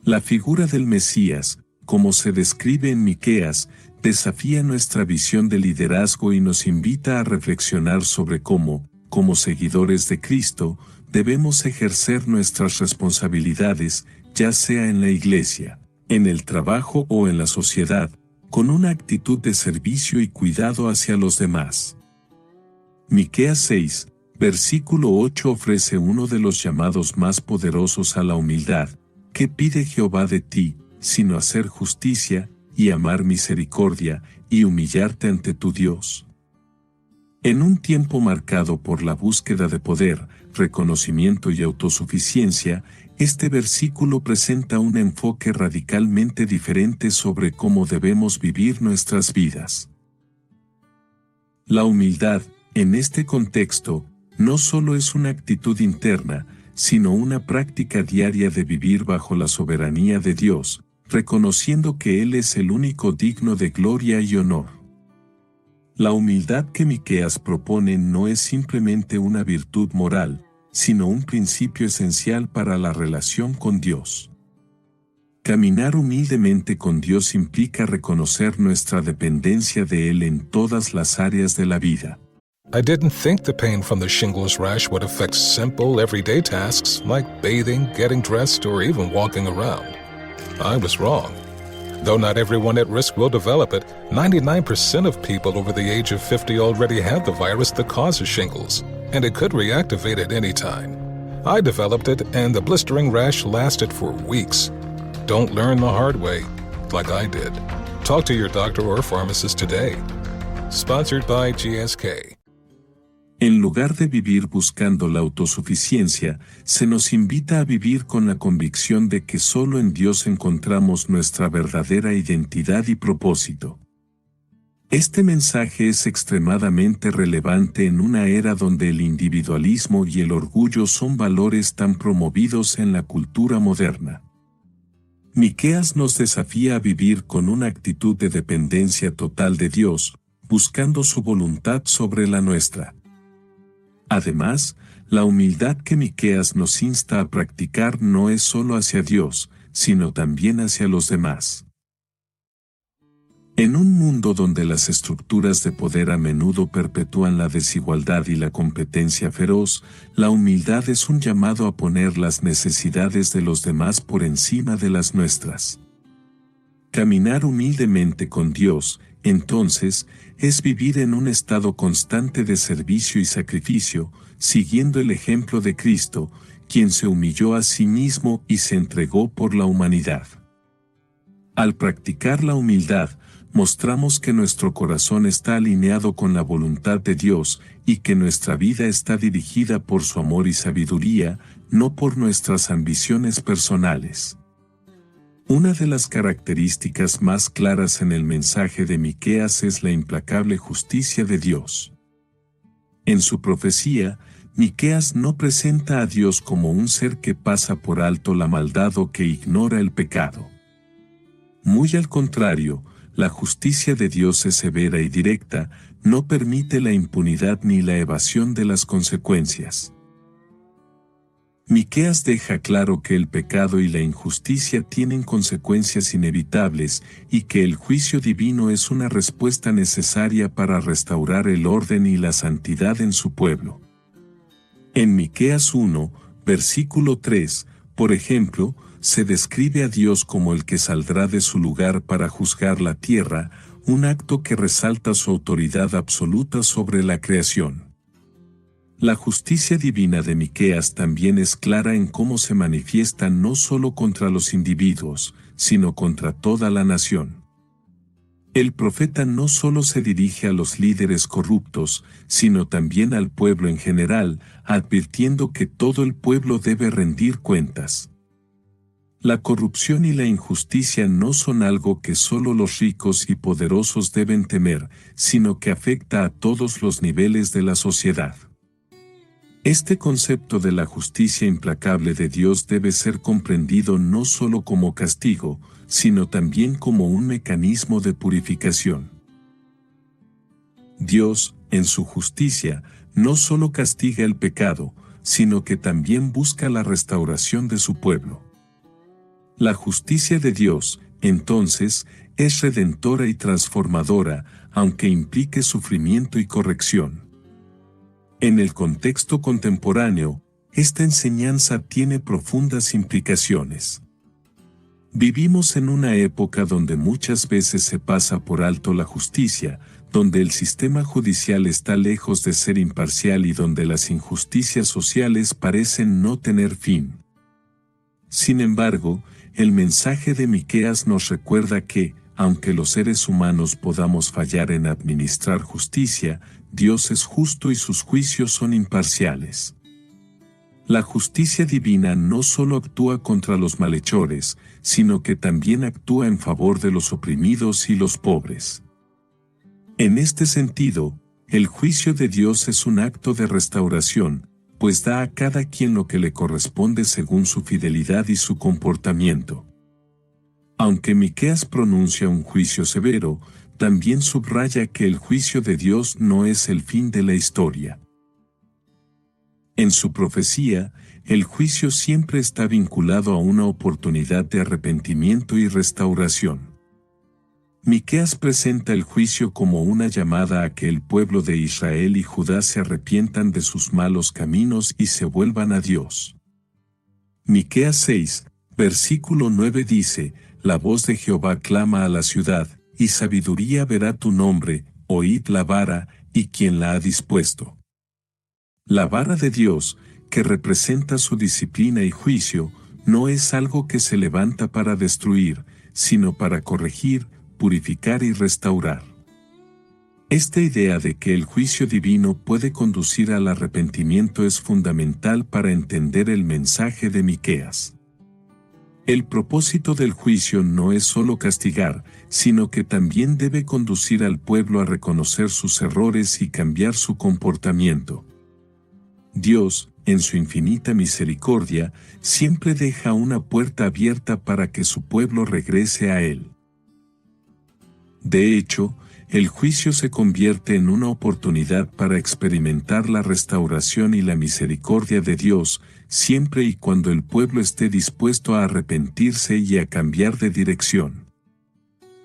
Speaker 1: La figura del Mesías, como se describe en Miqueas, desafía nuestra visión de liderazgo y nos invita a reflexionar sobre cómo, como seguidores de Cristo, debemos ejercer nuestras responsabilidades, ya sea en la iglesia, en el trabajo o en la sociedad, con una actitud de servicio y cuidado hacia los demás. Miqueas 6, versículo 8 ofrece uno de los llamados más poderosos a la humildad. ¿Qué pide Jehová de ti, sino hacer justicia, y amar misericordia, y humillarte ante tu Dios? En un tiempo marcado por la búsqueda de poder, reconocimiento y autosuficiencia, este versículo presenta un enfoque radicalmente diferente sobre cómo debemos vivir nuestras vidas. La humildad, en este contexto, no solo es una actitud interna, sino una práctica diaria de vivir bajo la soberanía de Dios, reconociendo que Él es el único digno de gloria y honor. La humildad que Miqueas propone no es simplemente una virtud moral, sino un principio esencial para la relación con Dios. Caminar humildemente con Dios implica reconocer nuestra dependencia de Él en todas las áreas de la vida.
Speaker 2: I didn't think the pain from the shingles rash would affect simple, everyday tasks like bathing, getting dressed, or even walking around. I was wrong. Though not everyone at risk will develop it, 99% of people over the age of 50 already have the virus that causes shingles, and it could reactivate at any time. I developed it, and the blistering rash lasted for weeks. Don't learn the hard way, like I did. Talk to your doctor or pharmacist today. Sponsored by GSK.
Speaker 1: En lugar de vivir buscando la autosuficiencia, se nos invita a vivir con la convicción de que solo en Dios encontramos nuestra verdadera identidad y propósito. Este mensaje es extremadamente relevante en una era donde el individualismo y el orgullo son valores tan promovidos en la cultura moderna. Miqueas nos desafía a vivir con una actitud de dependencia total de Dios, buscando su voluntad sobre la nuestra. Además, la humildad que Miqueas nos insta a practicar no es solo hacia Dios, sino también hacia los demás. En un mundo donde las estructuras de poder a menudo perpetúan la desigualdad y la competencia feroz, la humildad es un llamado a poner las necesidades de los demás por encima de las nuestras. Caminar humildemente con Dios, entonces, es vivir en un estado constante de servicio y sacrificio, siguiendo el ejemplo de Cristo, quien se humilló a sí mismo y se entregó por la humanidad. Al practicar la humildad, mostramos que nuestro corazón está alineado con la voluntad de Dios y que nuestra vida está dirigida por su amor y sabiduría, no por nuestras ambiciones personales. Una de las características más claras en el mensaje de Miqueas es la implacable justicia de Dios. En su profecía, Miqueas no presenta a Dios como un ser que pasa por alto la maldad o que ignora el pecado. Muy al contrario, la justicia de Dios es severa y directa, no permite la impunidad ni la evasión de las consecuencias. Miqueas deja claro que el pecado y la injusticia tienen consecuencias inevitables y que el juicio divino es una respuesta necesaria para restaurar el orden y la santidad en su pueblo. En Miqueas 1, versículo 3, por ejemplo, se describe a Dios como el que saldrá de su lugar para juzgar la tierra, un acto que resalta su autoridad absoluta sobre la creación. La justicia divina de Miqueas también es clara en cómo se manifiesta no solo contra los individuos, sino contra toda la nación. El profeta no solo se dirige a los líderes corruptos, sino también al pueblo en general, advirtiendo que todo el pueblo debe rendir cuentas. La corrupción y la injusticia no son algo que solo los ricos y poderosos deben temer, sino que afecta a todos los niveles de la sociedad. Este concepto de la justicia implacable de Dios debe ser comprendido no solo como castigo, sino también como un mecanismo de purificación. Dios, en su justicia, no solo castiga el pecado, sino que también busca la restauración de su pueblo. La justicia de Dios, entonces, es redentora y transformadora, aunque implique sufrimiento y corrección. En el contexto contemporáneo, esta enseñanza tiene profundas implicaciones. Vivimos en una época donde muchas veces se pasa por alto la justicia, donde el sistema judicial está lejos de ser imparcial y donde las injusticias sociales parecen no tener fin. Sin embargo, el mensaje de Miqueas nos recuerda que, aunque los seres humanos podamos fallar en administrar justicia, Dios es justo y sus juicios son imparciales. La justicia divina no solo actúa contra los malhechores, sino que también actúa en favor de los oprimidos y los pobres. En este sentido, el juicio de Dios es un acto de restauración, pues da a cada quien lo que le corresponde según su fidelidad y su comportamiento. Aunque Miqueas pronuncia un juicio severo, también subraya que el juicio de Dios no es el fin de la historia. En su profecía, el juicio siempre está vinculado a una oportunidad de arrepentimiento y restauración. Miqueas presenta el juicio como una llamada a que el pueblo de Israel y Judá se arrepientan de sus malos caminos y se vuelvan a Dios. Miqueas 6, versículo 9 dice: La voz de Jehová clama a la ciudad, y sabiduría verá tu nombre, oíd la vara, y quien la ha dispuesto. La vara de Dios, que representa su disciplina y juicio, no es algo que se levanta para destruir, sino para corregir, purificar y restaurar. Esta idea de que el juicio divino puede conducir al arrepentimiento es fundamental para entender el mensaje de Miqueas. El propósito del juicio no es solo castigar, sino que también debe conducir al pueblo a reconocer sus errores y cambiar su comportamiento. Dios, en su infinita misericordia, siempre deja una puerta abierta para que su pueblo regrese a Él. De hecho, el juicio se convierte en una oportunidad para experimentar la restauración y la misericordia de Dios, siempre y cuando el pueblo esté dispuesto a arrepentirse y a cambiar de dirección.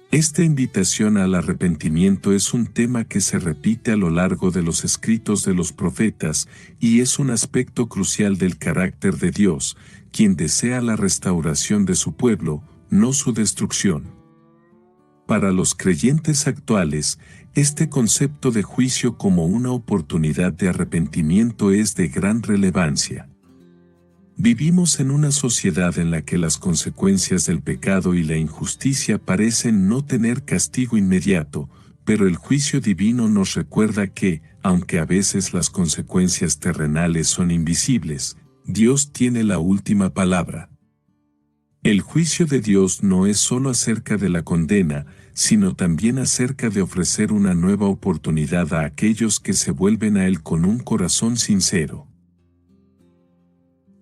Speaker 1: Esta invitación al arrepentimiento es un tema que se repite a lo largo de los escritos de los profetas y es un aspecto crucial del carácter de Dios, quien desea la restauración de su pueblo, no su destrucción. Para los creyentes actuales, este concepto de juicio como una oportunidad de arrepentimiento es de gran relevancia. Vivimos en una sociedad en la que las consecuencias del pecado y la injusticia parecen no tener castigo inmediato, pero el juicio divino nos recuerda que, aunque a veces las consecuencias terrenales son invisibles, Dios tiene la última palabra. El juicio de Dios no es solo acerca de la condena, sino también acerca de ofrecer una nueva oportunidad a aquellos que se vuelven a Él con un corazón sincero.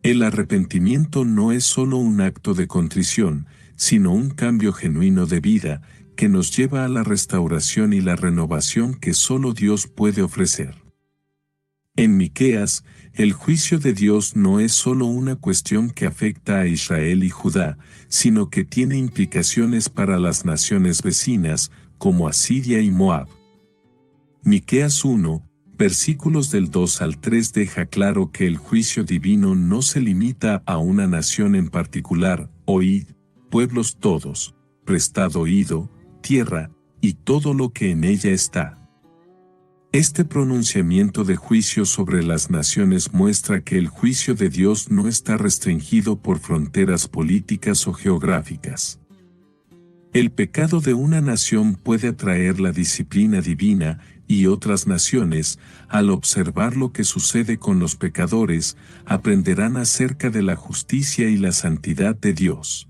Speaker 1: El arrepentimiento no es solo un acto de contrición, sino un cambio genuino de vida, que nos lleva a la restauración y la renovación que solo Dios puede ofrecer. En Miqueas, el juicio de Dios no es solo una cuestión que afecta a Israel y Judá, sino que tiene implicaciones para las naciones vecinas, como Asiria y Moab. Miqueas 1, versículos del 2 al 3 deja claro que el juicio divino no se limita a una nación en particular: oíd, pueblos todos, prestad oído, tierra, y todo lo que en ella está. Este pronunciamiento de juicio sobre las naciones muestra que el juicio de Dios no está restringido por fronteras políticas o geográficas. El pecado de una nación puede atraer la disciplina divina, y otras naciones, al observar lo que sucede con los pecadores, aprenderán acerca de la justicia y la santidad de Dios.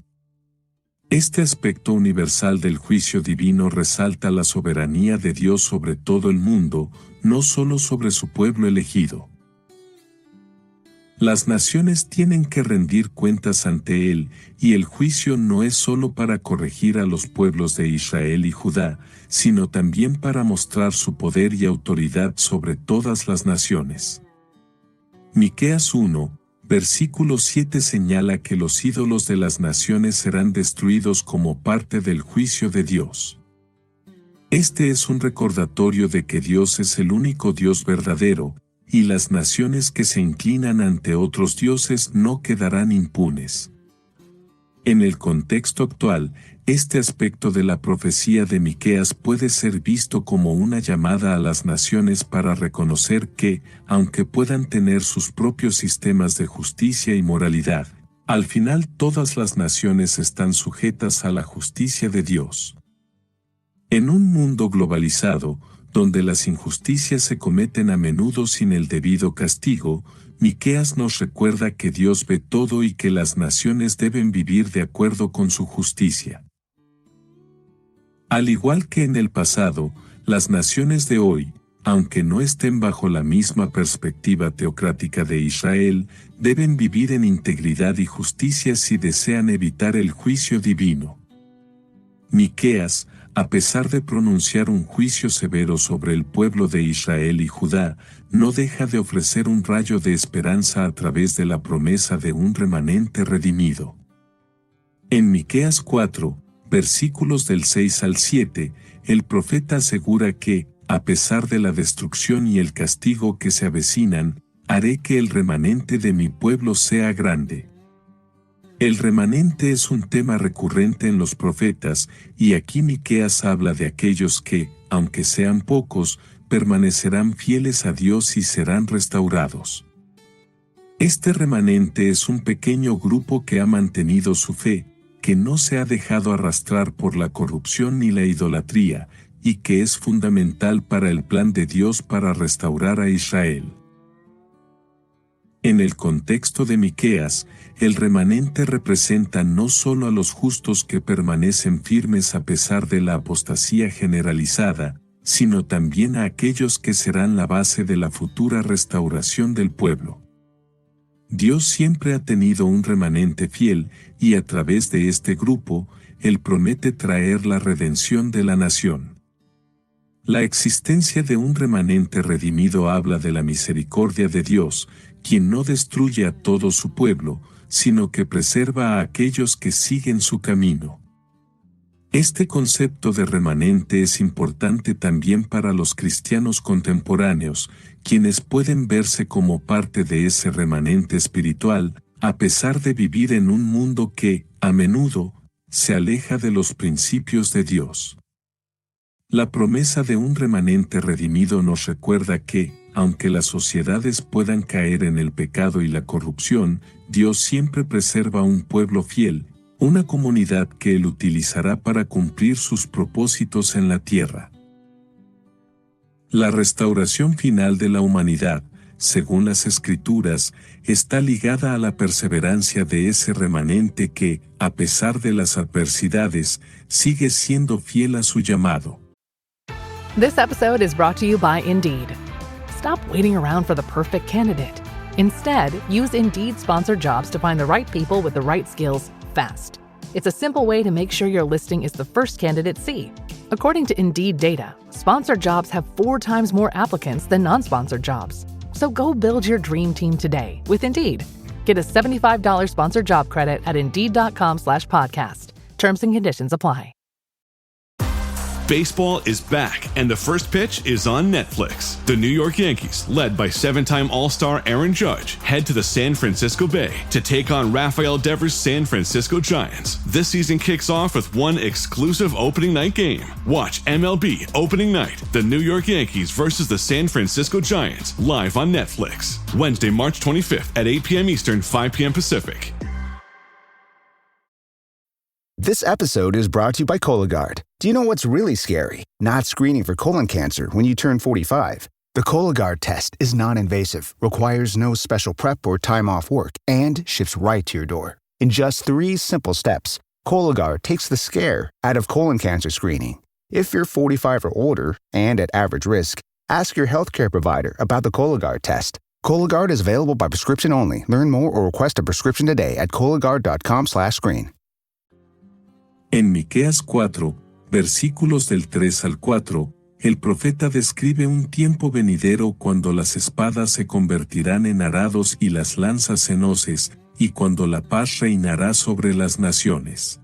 Speaker 1: Este aspecto universal del juicio divino resalta la soberanía de Dios sobre todo el mundo, no solo sobre su pueblo elegido. Las naciones tienen que rendir cuentas ante Él, y el juicio no es solo para corregir a los pueblos de Israel y Judá, sino también para mostrar su poder y autoridad sobre todas las naciones. Miqueas 1, versículo 7 señala que los ídolos de las naciones serán destruidos como parte del juicio de Dios. Este es un recordatorio de que Dios es el único Dios verdadero, y las naciones que se inclinan ante otros dioses no quedarán impunes. En el contexto actual, este aspecto de la profecía de Miqueas puede ser visto como una llamada a las naciones para reconocer que, aunque puedan tener sus propios sistemas de justicia y moralidad, al final todas las naciones están sujetas a la justicia de Dios. En un mundo globalizado, donde las injusticias se cometen a menudo sin el debido castigo, Miqueas nos recuerda que Dios ve todo y que las naciones deben vivir de acuerdo con su justicia. Al igual que en el pasado, las naciones de hoy, aunque no estén bajo la misma perspectiva teocrática de Israel, deben vivir en integridad y justicia si desean evitar el juicio divino. Miqueas, a pesar de pronunciar un juicio severo sobre el pueblo de Israel y Judá, no deja de ofrecer un rayo de esperanza a través de la promesa de un remanente redimido. En Miqueas 4, versículos del 6 al 7, el profeta asegura que, a pesar de la destrucción y el castigo que se avecinan, haré que el remanente de mi pueblo sea grande. El remanente es un tema recurrente en los profetas, y aquí Miqueas habla de aquellos que, aunque sean pocos, permanecerán fieles a Dios y serán restaurados. Este remanente es un pequeño grupo que ha mantenido su fe, que no se ha dejado arrastrar por la corrupción ni la idolatría, y que es fundamental para el plan de Dios para restaurar a Israel. En el contexto de Miqueas, el remanente representa no solo a los justos que permanecen firmes a pesar de la apostasía generalizada, sino también a aquellos que serán la base de la futura restauración del pueblo. Dios siempre ha tenido un remanente fiel, y a través de este grupo, Él promete traer la redención de la nación. La existencia de un remanente redimido habla de la misericordia de Dios, quien no destruye a todo su pueblo, sino que preserva a aquellos que siguen su camino. Este concepto de remanente es importante también para los cristianos contemporáneos, quienes pueden verse como parte de ese remanente espiritual, a pesar de vivir en un mundo que, a menudo, se aleja de los principios de Dios. La promesa de un remanente redimido nos recuerda que, aunque las sociedades puedan caer en el pecado y la corrupción, Dios siempre preserva un pueblo fiel, una comunidad que Él utilizará para cumplir sus propósitos en la tierra. La restauración final de la humanidad, según las Escrituras, está ligada a la perseverancia de ese remanente que, a pesar de las adversidades, sigue siendo fiel a su llamado.
Speaker 3: This episode is brought to you by Indeed. Stop waiting around for the perfect candidate. Instead, use Indeed sponsored jobs to find the right people with the right skills fast. It's a simple way to make sure your listing is the first candidates see. According to Indeed data, sponsored jobs have 4 times more applicants than non-sponsored jobs. So go build your dream team today with Indeed. Get a $75 sponsored job credit at Indeed.com/podcast. Terms and conditions apply.
Speaker 4: Baseball is back, and the first pitch is on Netflix. The New York Yankees, led by 7-time All-Star Aaron Judge, head to the San Francisco Bay to take on Rafael Devers' San Francisco Giants. This season kicks off with one exclusive opening night game. Watch MLB Opening Night, the New York Yankees versus the San Francisco Giants, live on Netflix. Wednesday, March 25th at 8 p.m. Eastern, 5 p.m. Pacific.
Speaker 5: This episode is brought to you by Cologuard. Do you know what's really scary? Not screening for colon cancer when you turn 45. The Cologuard test is non-invasive, requires no special prep or time off work, and ships right to your door. In just 3 simple steps, Cologuard takes the scare out of colon cancer screening. If you're 45 or older and at average risk, ask your healthcare provider about the Cologuard test. Cologuard is available by prescription only. Learn more or request a prescription today at Cologuard.com/screen.
Speaker 1: En Miqueas 4, versículos del 3 al 4, el profeta describe un tiempo venidero cuando las espadas se convertirán en arados y las lanzas en hoces, y cuando la paz reinará sobre las naciones.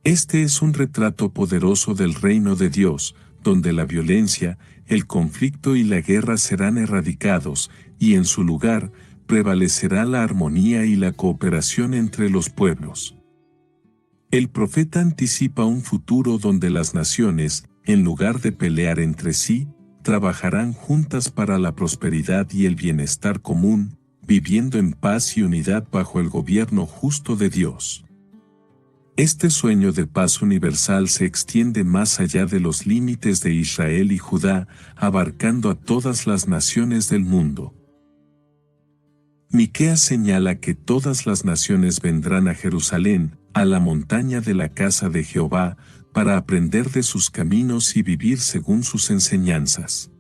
Speaker 1: Este es un retrato poderoso del reino de Dios, donde la violencia, el conflicto y la guerra serán erradicados, y en su lugar prevalecerá la armonía y la cooperación entre los pueblos. El profeta anticipa un futuro donde las naciones, en lugar de pelear entre sí, trabajarán juntas para la prosperidad y el bienestar común, viviendo en paz y unidad bajo el gobierno justo de Dios. Este sueño de paz universal se extiende más allá de los límites de Israel y Judá, abarcando a todas las naciones del mundo. Miqueas señala que todas las naciones vendrán a Jerusalén, a la montaña de la casa de Jehová, para aprender de sus caminos y vivir según sus enseñanzas.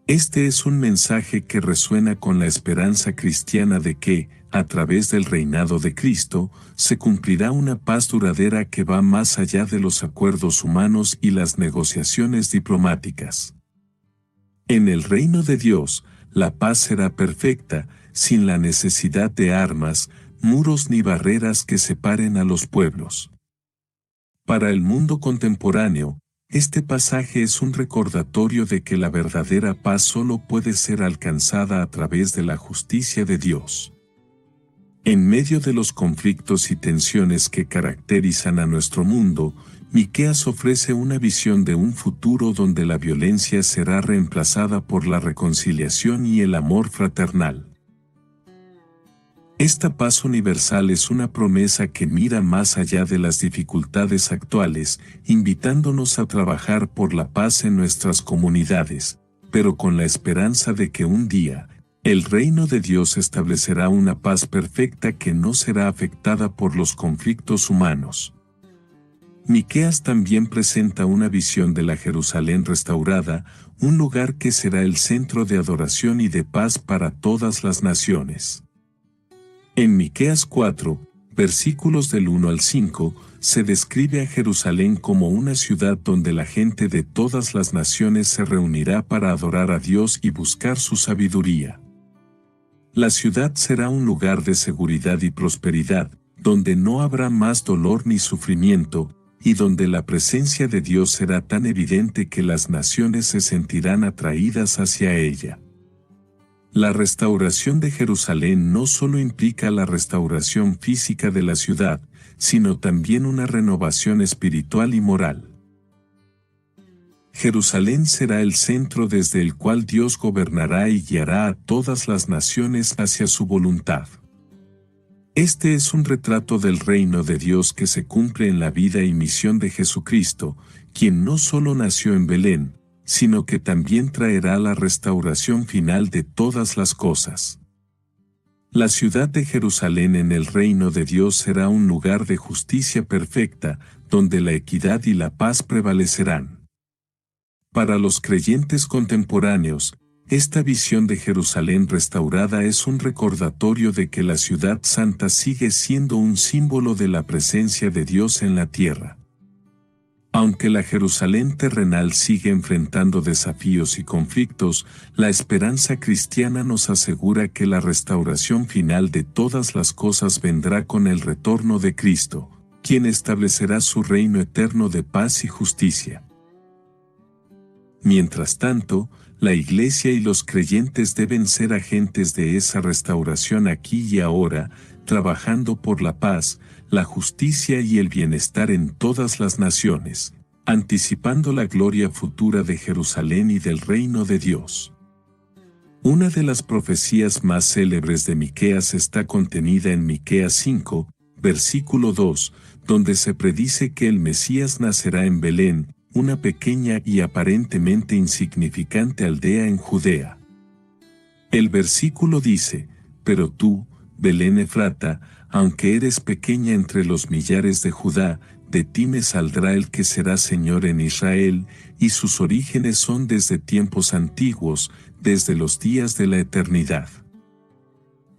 Speaker 1: Este es un mensaje que resuena con la esperanza cristiana de que, a través del reinado de Cristo, se cumplirá una paz duradera que va más allá de los acuerdos humanos y las negociaciones diplomáticas. En el reino de Dios, la paz será perfecta, sin la necesidad de armas, muros ni barreras que separen a los pueblos. Para el mundo contemporáneo, este pasaje es un recordatorio de que la verdadera paz solo puede ser alcanzada a través de la justicia de Dios. En medio de los conflictos y tensiones que caracterizan a nuestro mundo, Miqueas ofrece una visión de un futuro donde la violencia será reemplazada por la reconciliación y el amor fraternal. Esta paz universal es una promesa que mira más allá de las dificultades actuales, invitándonos a trabajar por la paz en nuestras comunidades, pero con la esperanza de que un día, el reino de Dios establecerá una paz perfecta que no será afectada por los conflictos humanos. Miqueas también presenta una visión de la Jerusalén restaurada, un lugar que será el centro de adoración y de paz para todas las naciones. En Miqueas 4, versículos del 1 al 5, se describe a Jerusalén como una ciudad donde la gente de todas las naciones se reunirá para adorar a Dios y buscar su sabiduría. La ciudad será un lugar de seguridad y prosperidad, donde no habrá más dolor ni sufrimiento, y donde la presencia de Dios será tan evidente que las naciones se sentirán atraídas hacia ella. La restauración de Jerusalén no solo implica la restauración física de la ciudad, sino también una renovación espiritual y moral. Jerusalén será el centro desde el cual Dios gobernará y guiará a todas las naciones hacia su voluntad. Este es un retrato del reino de Dios que se cumple en la vida y misión de Jesucristo, quien no solo nació en Belén, sino que también traerá la restauración final de todas las cosas. La ciudad de Jerusalén en el reino de Dios será un lugar de justicia perfecta, donde la equidad y la paz prevalecerán. Para los creyentes contemporáneos, esta visión de Jerusalén restaurada es un recordatorio de que la ciudad santa sigue siendo un símbolo de la presencia de Dios en la tierra. Aunque la Jerusalén terrenal sigue enfrentando desafíos y conflictos, la esperanza cristiana nos asegura que la restauración final de todas las cosas vendrá con el retorno de Cristo, quien establecerá su reino eterno de paz y justicia. Mientras tanto, la Iglesia y los creyentes deben ser agentes de esa restauración aquí y ahora, trabajando por la paz, la justicia y el bienestar en todas las naciones, anticipando la gloria futura de Jerusalén y del reino de Dios. Una de las profecías más célebres de Miqueas está contenida en Miqueas 5, versículo 2, donde se predice que el Mesías nacerá en Belén, una pequeña y aparentemente insignificante aldea en Judea. El versículo dice: pero tú, Belén Efrata, aunque eres pequeña entre los millares de Judá, de ti me saldrá el que será Señor en Israel, y sus orígenes son desde tiempos antiguos, desde los días de la eternidad.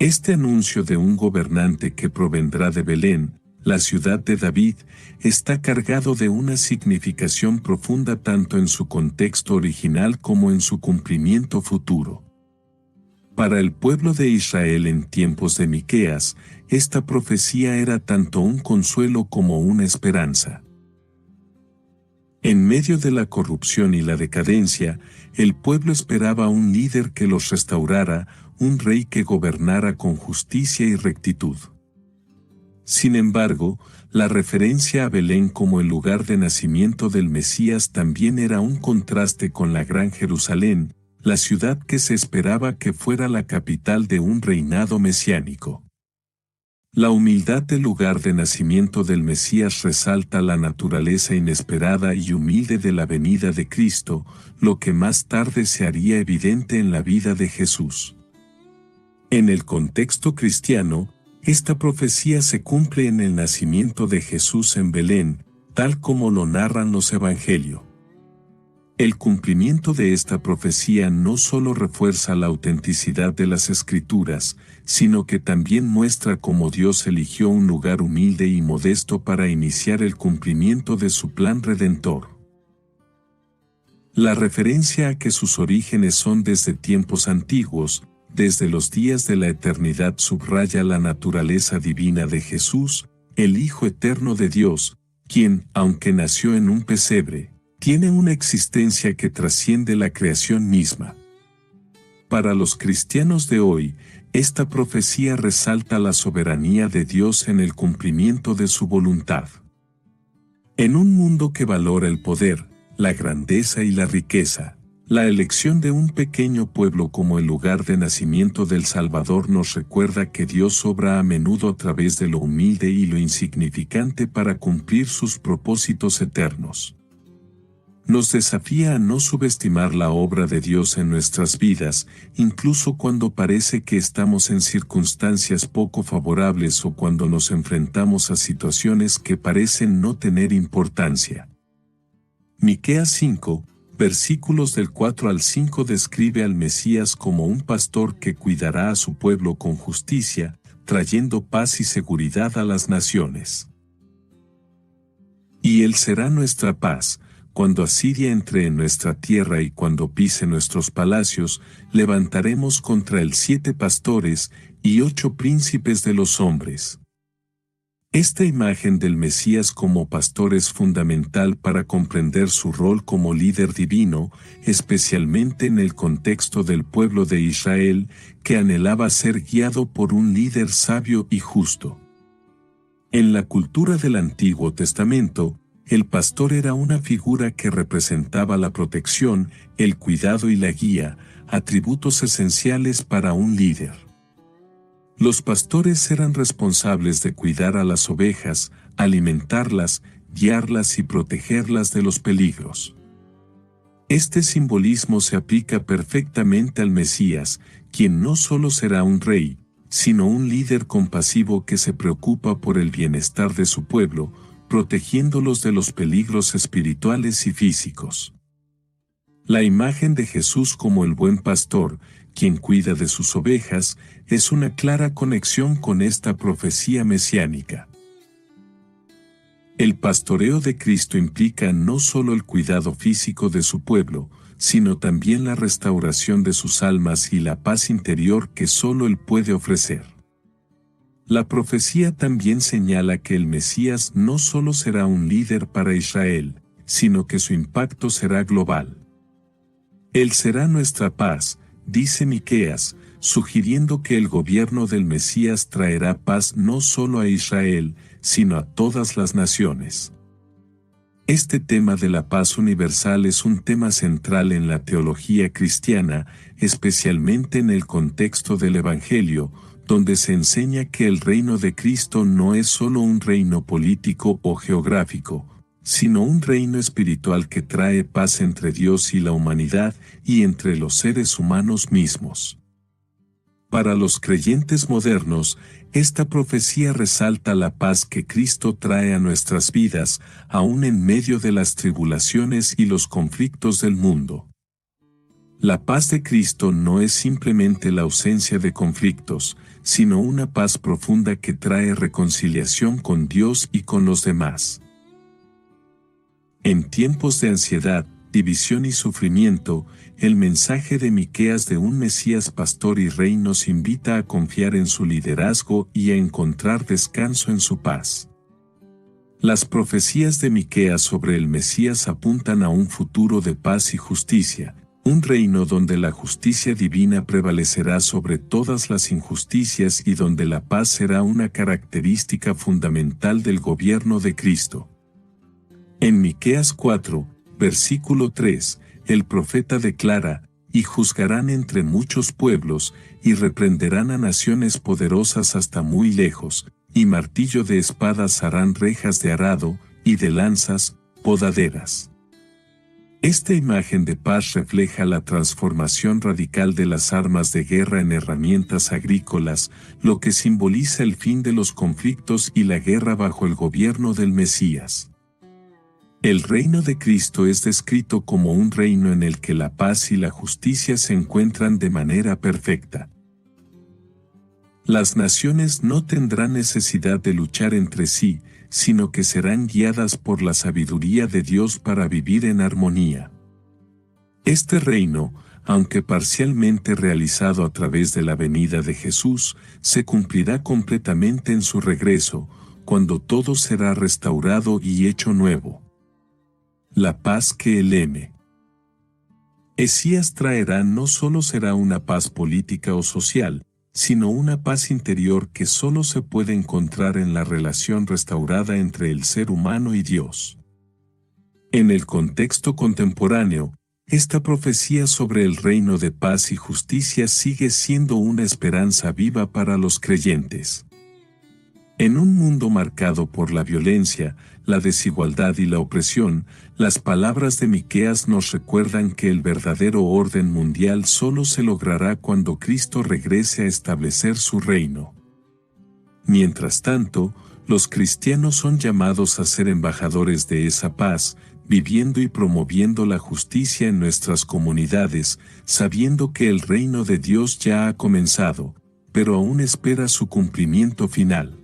Speaker 1: Este anuncio de un gobernante que provendrá de Belén, la ciudad de David, está cargado de una significación profunda tanto en su contexto original como en su cumplimiento futuro. Para el pueblo de Israel en tiempos de Miqueas, esta profecía era tanto un consuelo como una esperanza. En medio de la corrupción y la decadencia, el pueblo esperaba un líder que los restaurara, un rey que gobernara con justicia y rectitud. Sin embargo, la referencia a Belén como el lugar de nacimiento del Mesías también era un contraste con la Gran Jerusalén, la ciudad que se esperaba que fuera la capital de un reinado mesiánico. La humildad del lugar de nacimiento del Mesías resalta la naturaleza inesperada y humilde de la venida de Cristo, lo que más tarde se haría evidente en la vida de Jesús. En el contexto cristiano, esta profecía se cumple en el nacimiento de Jesús en Belén, tal como lo narran los Evangelios. El cumplimiento de esta profecía no solo refuerza la autenticidad de las Escrituras, sino que también muestra cómo Dios eligió un lugar humilde y modesto para iniciar el cumplimiento de su plan redentor. La referencia a que sus orígenes son desde tiempos antiguos, desde los días de la eternidad, subraya la naturaleza divina de Jesús, el Hijo eterno de Dios, quien, aunque nació en un pesebre, tiene una existencia que trasciende la creación misma. Para los cristianos de hoy, esta profecía resalta la soberanía de Dios en el cumplimiento de su voluntad. En un mundo que valora el poder, la grandeza y la riqueza, la elección de un pequeño pueblo como el lugar de nacimiento del Salvador nos recuerda que Dios obra a menudo a través de lo humilde y lo insignificante para cumplir sus propósitos eternos. Nos desafía a no subestimar la obra de Dios en nuestras vidas, incluso cuando parece que estamos en circunstancias poco favorables o cuando nos enfrentamos a situaciones que parecen no tener importancia. Miqueas 5, versículos del 4 al 5 describe al Mesías como un pastor que cuidará a su pueblo con justicia, trayendo paz y seguridad a las naciones. Y Él será nuestra paz. Cuando Asiria entre en nuestra tierra y cuando pise nuestros palacios, levantaremos contra él 7 pastores y 8 príncipes de los hombres. Esta imagen del Mesías como pastor es fundamental para comprender su rol como líder divino, especialmente en el contexto del pueblo de Israel, que anhelaba ser guiado por un líder sabio y justo. En la cultura del Antiguo Testamento, el pastor era una figura que representaba la protección, el cuidado y la guía, atributos esenciales para un líder. Los pastores eran responsables de cuidar a las ovejas, alimentarlas, guiarlas y protegerlas de los peligros. Este simbolismo se aplica perfectamente al Mesías, quien no solo será un rey, sino un líder compasivo que se preocupa por el bienestar de su pueblo, protegiéndolos de los peligros espirituales y físicos. La imagen de Jesús como el buen pastor, quien cuida de sus ovejas, es una clara conexión con esta profecía mesiánica. El pastoreo de Cristo implica no solo el cuidado físico de su pueblo, sino también la restauración de sus almas y la paz interior que solo Él puede ofrecer. La profecía también señala que el Mesías no solo será un líder para Israel, sino que su impacto será global. Él será nuestra paz, dice Miqueas, sugiriendo que el gobierno del Mesías traerá paz no solo a Israel, sino a todas las naciones. Este tema de la paz universal es un tema central en la teología cristiana, especialmente en el contexto del Evangelio, donde se enseña que el reino de Cristo no es solo un reino político o geográfico, sino un reino espiritual que trae paz entre Dios y la humanidad y entre los seres humanos mismos. Para los creyentes modernos, esta profecía resalta la paz que Cristo trae a nuestras vidas, aún en medio de las tribulaciones y los conflictos del mundo. La paz de Cristo no es simplemente la ausencia de conflictos, sino una paz profunda que trae reconciliación con Dios y con los demás. En tiempos de ansiedad, división y sufrimiento, el mensaje de Miqueas de un Mesías pastor y rey nos invita a confiar en su liderazgo y a encontrar descanso en su paz. Las profecías de Miqueas sobre el Mesías apuntan a un futuro de paz y justicia, un reino donde la justicia divina prevalecerá sobre todas las injusticias y donde la paz será una característica fundamental del gobierno de Cristo. En Miqueas 4, versículo 3, el profeta declara: «Y juzgarán entre muchos pueblos, y reprenderán a naciones poderosas hasta muy lejos, y martillo de espadas harán rejas de arado, y de lanzas, podaderas». Esta imagen de paz refleja la transformación radical de las armas de guerra en herramientas agrícolas, lo que simboliza el fin de los conflictos y la guerra bajo el gobierno del Mesías. El reino de Cristo es descrito como un reino en el que la paz y la justicia se encuentran de manera perfecta. Las naciones no tendrán necesidad de luchar entre sí, sino que serán guiadas por la sabiduría de Dios para vivir en armonía. Este reino, aunque parcialmente realizado a través de la venida de Jesús, se cumplirá completamente en su regreso, cuando todo será restaurado y hecho nuevo. La paz que el Mesías traerá no solo será una paz política o social, sino una paz interior que solo se puede encontrar en la relación restaurada entre el ser humano y Dios. En el contexto contemporáneo, esta profecía sobre el reino de paz y justicia sigue siendo una esperanza viva para los creyentes. En un mundo marcado por la violencia, la desigualdad y la opresión, las palabras de Miqueas nos recuerdan que el verdadero orden mundial solo se logrará cuando Cristo regrese a establecer su reino. Mientras tanto, los cristianos son llamados a ser embajadores de esa paz, viviendo y promoviendo la justicia en nuestras comunidades, sabiendo que el reino de Dios ya ha comenzado, pero aún espera su cumplimiento final.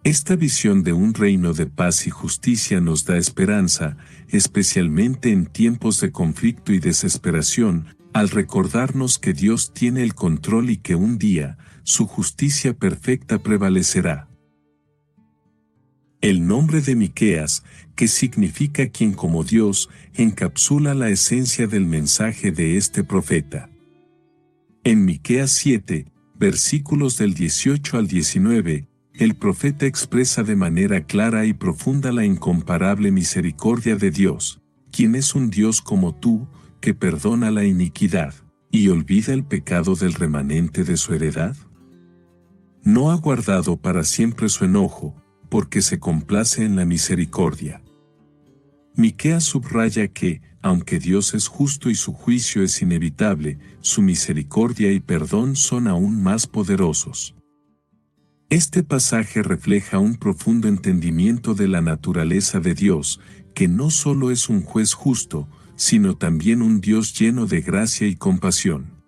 Speaker 1: Esta visión de un reino de paz y justicia nos da esperanza, especialmente en tiempos de conflicto y desesperación, al recordarnos que Dios tiene el control y que un día, su justicia perfecta prevalecerá. El nombre de Miqueas, que significa quien como Dios, encapsula la esencia del mensaje de este profeta. En Miqueas 7, versículos del 18 al 19, el profeta expresa de manera clara y profunda la incomparable misericordia de Dios, quien es un Dios como tú, que perdona la iniquidad, y olvida el pecado del remanente de su heredad. No ha guardado para siempre su enojo, porque se complace en la misericordia. Miqueas subraya que, aunque Dios es justo y su juicio es inevitable, su misericordia y perdón son aún más poderosos. Este pasaje refleja un profundo entendimiento de la naturaleza de Dios, que no solo es un juez justo, sino también un Dios lleno de gracia y compasión.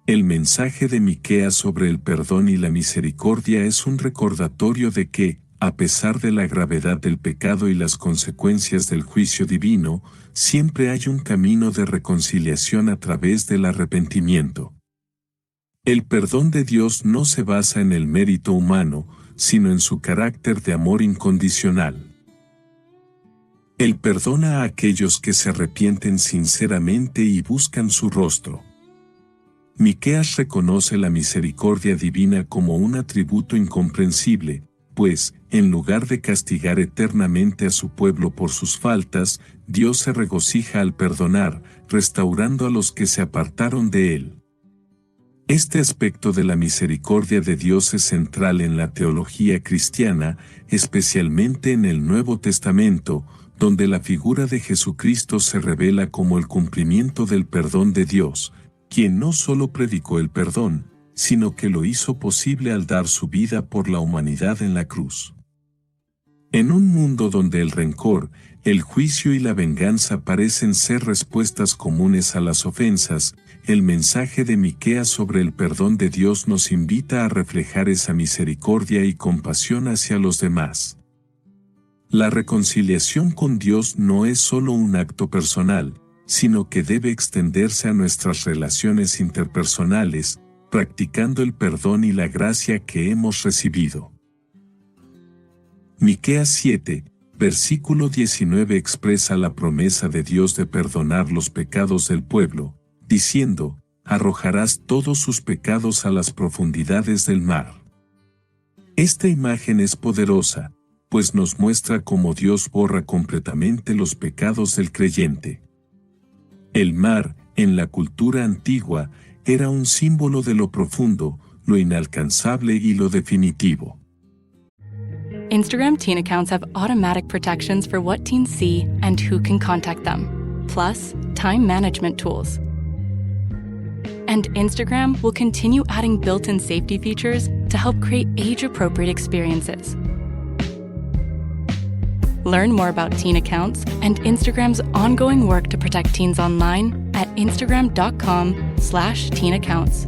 Speaker 1: El mensaje de Miqueas sobre el perdón y la misericordia es un recordatorio de que, a pesar de la gravedad del pecado y las consecuencias del juicio divino, siempre hay un camino de reconciliación a través del arrepentimiento. El perdón de Dios no se basa en el mérito humano, sino en su carácter de amor incondicional. Él perdona a aquellos que se arrepienten sinceramente y buscan su rostro. Miqueas reconoce la misericordia divina como un atributo incomprensible, pues, en lugar de castigar eternamente a su pueblo por sus faltas, Dios se regocija al perdonar, restaurando a los que se apartaron de él. Este aspecto de la misericordia de Dios es central en la teología cristiana, especialmente en el Nuevo Testamento, donde la figura de Jesucristo se revela como el cumplimiento del perdón de Dios, quien no solo predicó el perdón, sino que lo hizo posible al dar su vida por la humanidad en la cruz. En un mundo donde el rencor, el juicio y la venganza parecen ser respuestas comunes a las ofensas, el mensaje de Miqueas sobre el perdón de Dios nos invita a reflejar esa misericordia y compasión hacia los demás. La reconciliación con Dios no es solo un acto personal, sino que debe extenderse a nuestras relaciones interpersonales, practicando el perdón y la gracia que hemos recibido. Miqueas 7, versículo 19 expresa la promesa de Dios de perdonar los pecados del pueblo, diciendo, arrojarás todos sus pecados a las profundidades del mar. Esta imagen es poderosa, pues nos muestra cómo Dios borra completamente los pecados del creyente. El mar, en la cultura antigua, era un símbolo de lo profundo, lo inalcanzable y lo definitivo.
Speaker 6: Instagram teen accounts have automatic protections for what teens see and who can contact them, plus time management tools. And Instagram will continue adding built-in safety features to help create age-appropriate experiences. Learn more about teen accounts and Instagram's ongoing work to protect teens online at instagram.com/teenaccounts.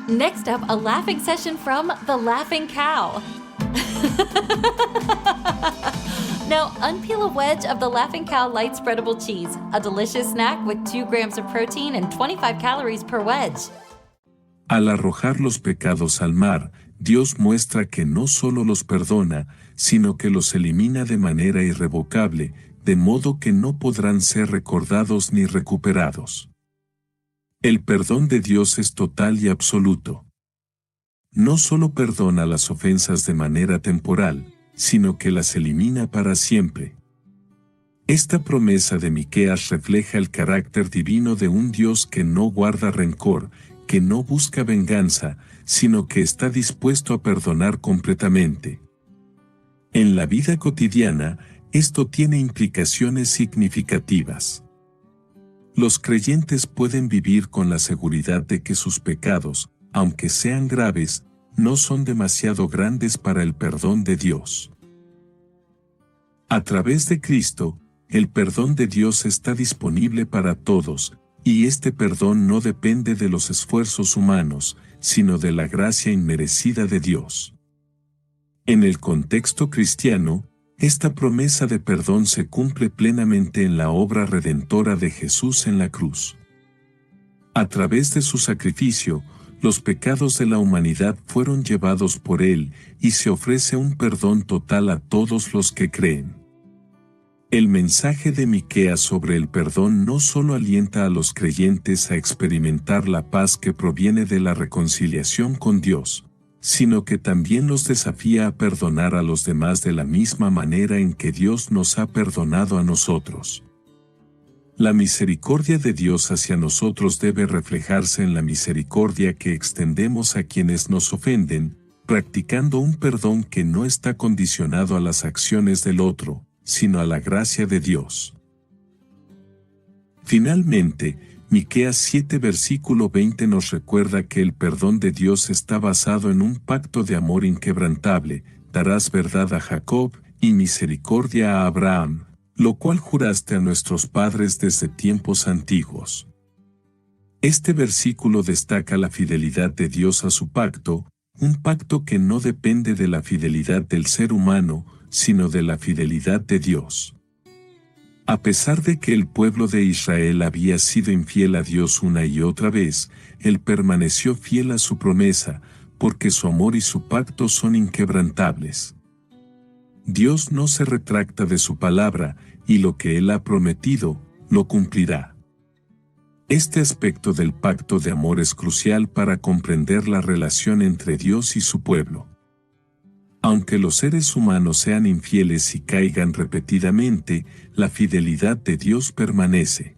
Speaker 7: Next up, a laughing session from The Laughing Cow. Now, unpeel a wedge of The Laughing Cow light spreadable cheese, a delicious snack with 2 grams of protein and 25 calories per wedge.
Speaker 1: Al arrojar los pecados al mar, Dios muestra que no solo los perdona, sino que los elimina de manera irrevocable, de modo que no podrán ser recordados ni recuperados. El perdón de Dios es total y absoluto. No solo perdona las ofensas de manera temporal, sino que las elimina para siempre. Esta promesa de Miqueas refleja el carácter divino de un Dios que no guarda rencor, que no busca venganza, sino que está dispuesto a perdonar completamente. En la vida cotidiana, esto tiene implicaciones significativas. Los creyentes pueden vivir con la seguridad de que sus pecados, aunque sean graves, no son demasiado grandes para el perdón de Dios. A través de Cristo, el perdón de Dios está disponible para todos, y este perdón no depende de los esfuerzos humanos, sino de la gracia inmerecida de Dios. En el contexto cristiano, esta promesa de perdón se cumple plenamente en la obra redentora de Jesús en la cruz. A través de su sacrificio, los pecados de la humanidad fueron llevados por Él y se ofrece un perdón total a todos los que creen. El mensaje de Miqueas sobre el perdón no solo alienta a los creyentes a experimentar la paz que proviene de la reconciliación con Dios, sino que también los desafía a perdonar a los demás de la misma manera en que Dios nos ha perdonado a nosotros. La misericordia de Dios hacia nosotros debe reflejarse en la misericordia que extendemos a quienes nos ofenden, practicando un perdón que no está condicionado a las acciones del otro, sino a la gracia de Dios. Finalmente, Miqueas 7 versículo 20 nos recuerda que el perdón de Dios está basado en un pacto de amor inquebrantable, darás verdad a Jacob y misericordia a Abraham, lo cual juraste a nuestros padres desde tiempos antiguos. Este versículo destaca la fidelidad de Dios a su pacto, un pacto que no depende de la fidelidad del ser humano, sino de la fidelidad de Dios. A pesar de que el pueblo de Israel había sido infiel a Dios una y otra vez, Él permaneció fiel a su promesa, porque su amor y su pacto son inquebrantables. Dios no se retracta de su palabra, y lo que Él ha prometido, lo cumplirá. Este aspecto del pacto de amor es crucial para comprender la relación entre Dios y su pueblo. Aunque los seres humanos sean infieles y caigan repetidamente, la fidelidad de Dios permanece.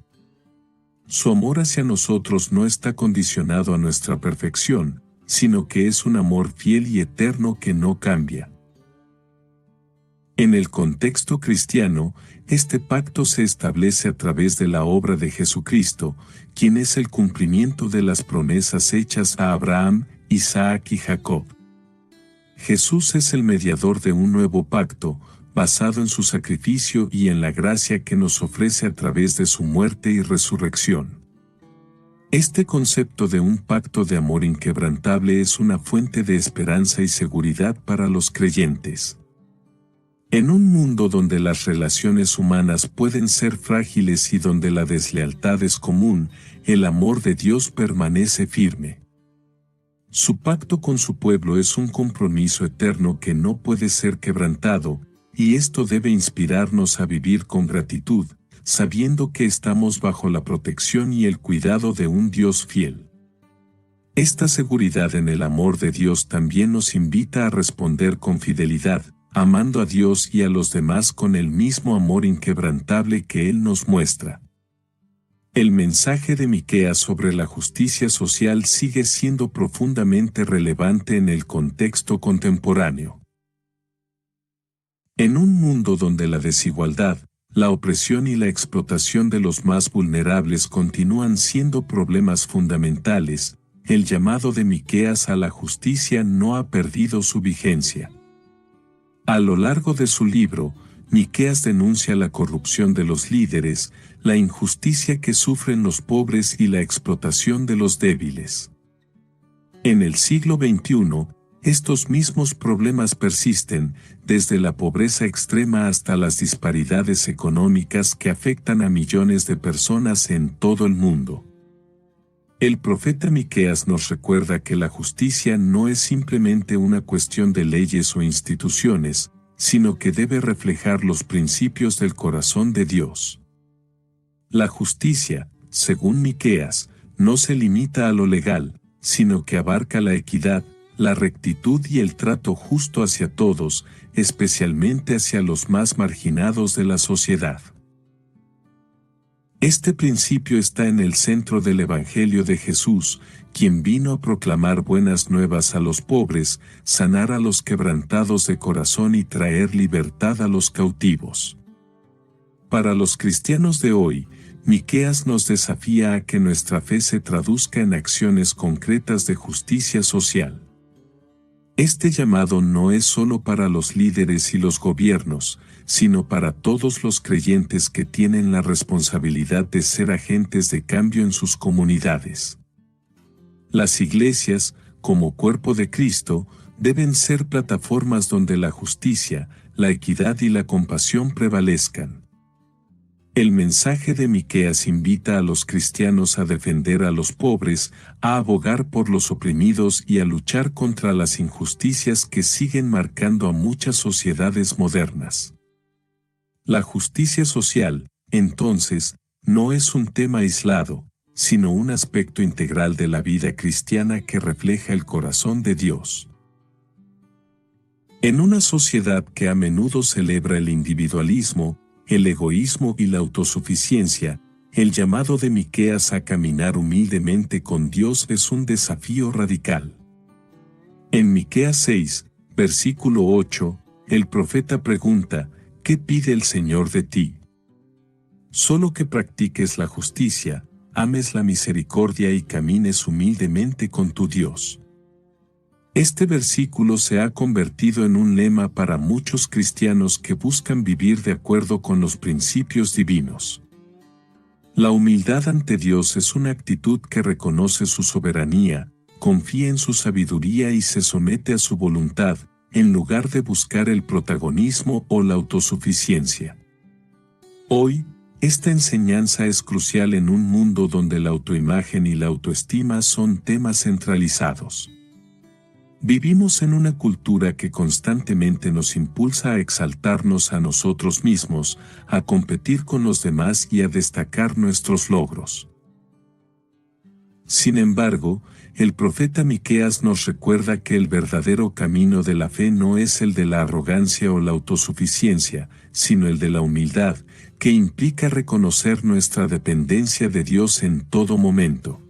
Speaker 1: Su amor hacia nosotros no está condicionado a nuestra perfección, sino que es un amor fiel y eterno que no cambia. En el contexto cristiano, este pacto se establece a través de la obra de Jesucristo, quien es el cumplimiento de las promesas hechas a Abraham, Isaac y Jacob. Jesús es el mediador de un nuevo pacto, basado en su sacrificio y en la gracia que nos ofrece a través de su muerte y resurrección. Este concepto de un pacto de amor inquebrantable es una fuente de esperanza y seguridad para los creyentes. En un mundo donde las relaciones humanas pueden ser frágiles y donde la deslealtad es común, el amor de Dios permanece firme. Su pacto con su pueblo es un compromiso eterno que no puede ser quebrantado, y esto debe inspirarnos a vivir con gratitud, sabiendo que estamos bajo la protección y el cuidado de un Dios fiel. Esta seguridad en el amor de Dios también nos invita a responder con fidelidad, amando a Dios y a los demás con el mismo amor inquebrantable que Él nos muestra. El mensaje de Miqueas sobre la justicia social sigue siendo profundamente relevante en el contexto contemporáneo. En un mundo donde la desigualdad, la opresión y la explotación de los más vulnerables continúan siendo problemas fundamentales, el llamado de Miqueas a la justicia no ha perdido su vigencia. A lo largo de su libro, Miqueas denuncia la corrupción de los líderes, la injusticia que sufren los pobres y la explotación de los débiles. En el siglo XXI, estos mismos problemas persisten, desde la pobreza extrema hasta las disparidades económicas que afectan a millones de personas en todo el mundo. El profeta Miqueas nos recuerda que la justicia no es simplemente una cuestión de leyes o instituciones, sino que debe reflejar los principios del corazón de Dios. La justicia, según Miqueas, no se limita a lo legal, sino que abarca la equidad, la rectitud y el trato justo hacia todos, especialmente hacia los más marginados de la sociedad. Este principio está en el centro del Evangelio de Jesús, quien vino a proclamar buenas nuevas a los pobres, sanar a los quebrantados de corazón y traer libertad a los cautivos. Para los cristianos de hoy, Miqueas nos desafía a que nuestra fe se traduzca en acciones concretas de justicia social. Este llamado no es solo para los líderes y los gobiernos, sino para todos los creyentes que tienen la responsabilidad de ser agentes de cambio en sus comunidades. Las iglesias, como cuerpo de Cristo, deben ser plataformas donde la justicia, la equidad y la compasión prevalezcan. El mensaje de Miqueas invita a los cristianos a defender a los pobres, a abogar por los oprimidos y a luchar contra las injusticias que siguen marcando a muchas sociedades modernas. La justicia social, entonces, no es un tema aislado, sino un aspecto integral de la vida cristiana que refleja el corazón de Dios. En una sociedad que a menudo celebra el individualismo, el egoísmo y la autosuficiencia, el llamado de Miqueas a caminar humildemente con Dios es un desafío radical. En Miqueas 6, versículo 8, el profeta pregunta, ¿qué pide el Señor de ti? Solo que practiques la justicia, ames la misericordia y camines humildemente con tu Dios. Este versículo se ha convertido en un lema para muchos cristianos que buscan vivir de acuerdo con los principios divinos. La humildad ante Dios es una actitud que reconoce su soberanía, confía en su sabiduría y se somete a su voluntad, en lugar de buscar el protagonismo o la autosuficiencia. Hoy, esta enseñanza es crucial en un mundo donde la autoimagen y la autoestima son temas centralizados. Vivimos en una cultura que constantemente nos impulsa a exaltarnos a nosotros mismos, a competir con los demás y a destacar nuestros logros. Sin embargo, el profeta Miqueas nos recuerda que el verdadero camino de la fe no es el de la arrogancia o la autosuficiencia, sino el de la humildad, que implica reconocer nuestra dependencia de Dios en todo momento.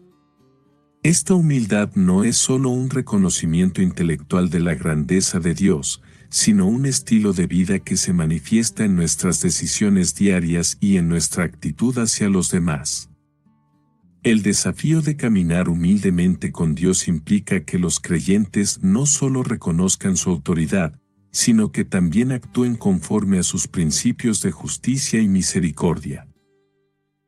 Speaker 1: Esta humildad no es solo un reconocimiento intelectual de la grandeza de Dios, sino un estilo de vida que se manifiesta en nuestras decisiones diarias y en nuestra actitud hacia los demás. El desafío de caminar humildemente con Dios implica que los creyentes no solo reconozcan su autoridad, sino que también actúen conforme a sus principios de justicia y misericordia.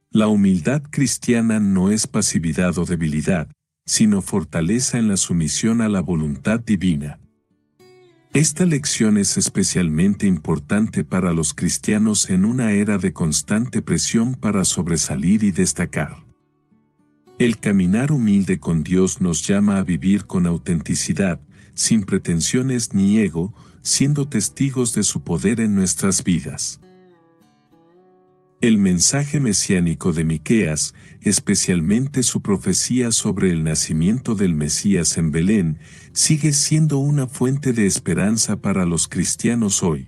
Speaker 1: La humildad cristiana no es pasividad o debilidad, sino fortaleza en la sumisión a la voluntad divina. Esta lección es especialmente importante para los cristianos en una era de constante presión para sobresalir y destacar. El caminar humilde con Dios nos llama a vivir con autenticidad, sin pretensiones ni ego, siendo testigos de su poder en nuestras vidas. El mensaje mesiánico de Miqueas, especialmente su profecía sobre el nacimiento del Mesías en Belén, sigue siendo una fuente de esperanza para los cristianos hoy.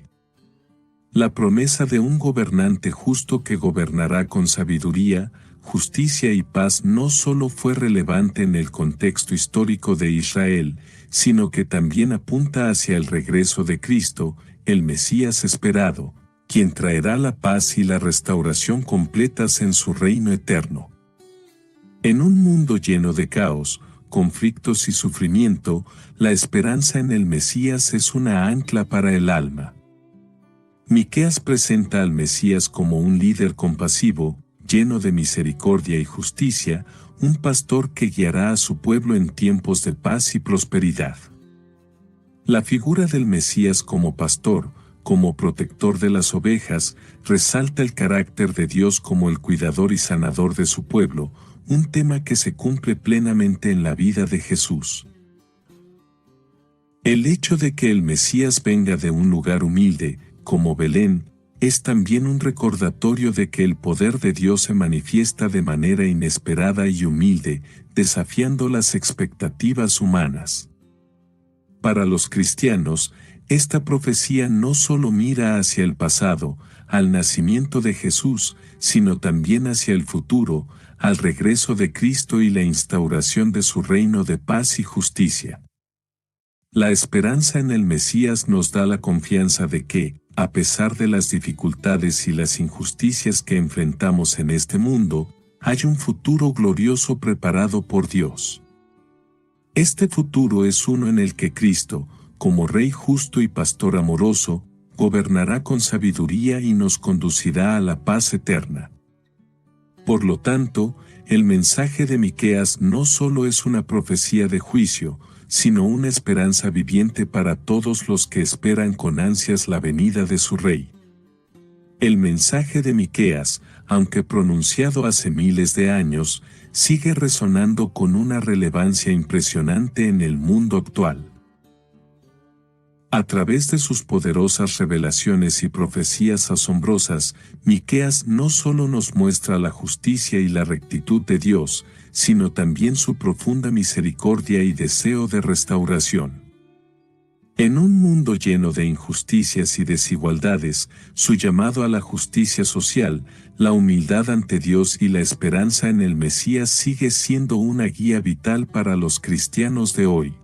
Speaker 1: La promesa de un gobernante justo que gobernará con sabiduría, justicia y paz no solo fue relevante en el contexto histórico de Israel, sino que también apunta hacia el regreso de Cristo, el Mesías esperado, quien traerá la paz y la restauración completas en su reino eterno. En un mundo lleno de caos, conflictos y sufrimiento, la esperanza en el Mesías es una ancla para el alma. Miqueas presenta al Mesías como un líder compasivo, lleno de misericordia y justicia, un pastor que guiará a su pueblo en tiempos de paz y prosperidad. La figura del Mesías como pastor, como protector de las ovejas, resalta el carácter de Dios como el cuidador y sanador de su pueblo, un tema que se cumple plenamente en la vida de Jesús. El hecho de que el Mesías venga de un lugar humilde, como Belén, es también un recordatorio de que el poder de Dios se manifiesta de manera inesperada y humilde, desafiando las expectativas humanas. Para los cristianos, esta profecía no solo mira hacia el pasado, al nacimiento de Jesús, sino también hacia el futuro, al regreso de Cristo y la instauración de su reino de paz y justicia. La esperanza en el Mesías nos da la confianza de que, a pesar de las dificultades y las injusticias que enfrentamos en este mundo, hay un futuro glorioso preparado por Dios. Este futuro es uno en el que Cristo, como Rey justo y Pastor amoroso, gobernará con sabiduría y nos conducirá a la paz eterna. Por lo tanto, el mensaje de Miqueas no solo es una profecía de juicio, sino una esperanza viviente para todos los que esperan con ansias la venida de su Rey. El mensaje de Miqueas, aunque pronunciado hace miles de años, sigue resonando con una relevancia impresionante en el mundo actual. A través de sus poderosas revelaciones y profecías asombrosas, Miqueas no solo nos muestra la justicia y la rectitud de Dios, sino también su profunda misericordia y deseo de restauración. En un mundo lleno de injusticias y desigualdades, su llamado a la justicia social, la humildad ante Dios y la esperanza en el Mesías sigue siendo una guía vital para los cristianos de hoy.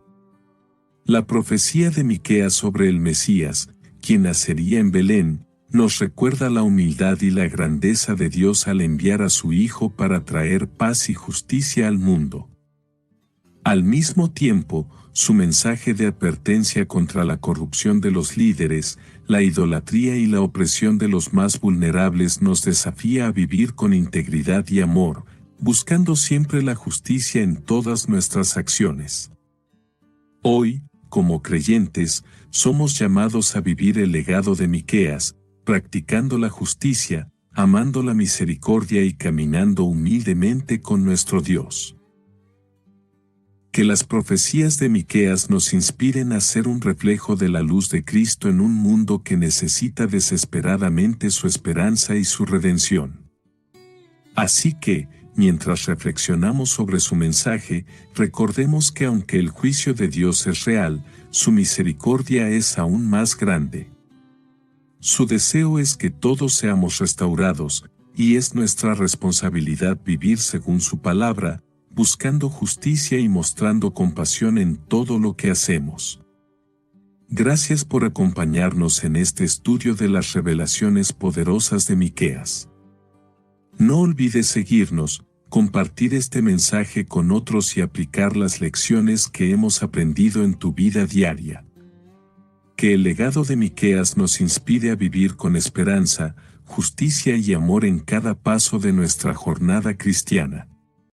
Speaker 1: La profecía de Miqueas sobre el Mesías, quien nacería en Belén, nos recuerda la humildad y la grandeza de Dios al enviar a su Hijo para traer paz y justicia al mundo. Al mismo tiempo, su mensaje de advertencia contra la corrupción de los líderes, la idolatría y la opresión de los más vulnerables nos desafía a vivir con integridad y amor, buscando siempre la justicia en todas nuestras acciones. Hoy, como creyentes, somos llamados a vivir el legado de Miqueas, practicando la justicia, amando la misericordia y caminando humildemente con nuestro Dios. Que las profecías de Miqueas nos inspiren a ser un reflejo de la luz de Cristo en un mundo que necesita desesperadamente su esperanza y su redención. Así que, mientras reflexionamos sobre su mensaje, recordemos que aunque el juicio de Dios es real, su misericordia es aún más grande. Su deseo es que todos seamos restaurados, y es nuestra responsabilidad vivir según su palabra, buscando justicia y mostrando compasión en todo lo que hacemos. Gracias por acompañarnos en este estudio de las revelaciones poderosas de Miqueas. No olvides seguirnos, compartir este mensaje con otros y aplicar las lecciones que hemos aprendido en tu vida diaria. Que el legado de Miqueas nos inspire a vivir con esperanza, justicia y amor en cada paso de nuestra jornada cristiana.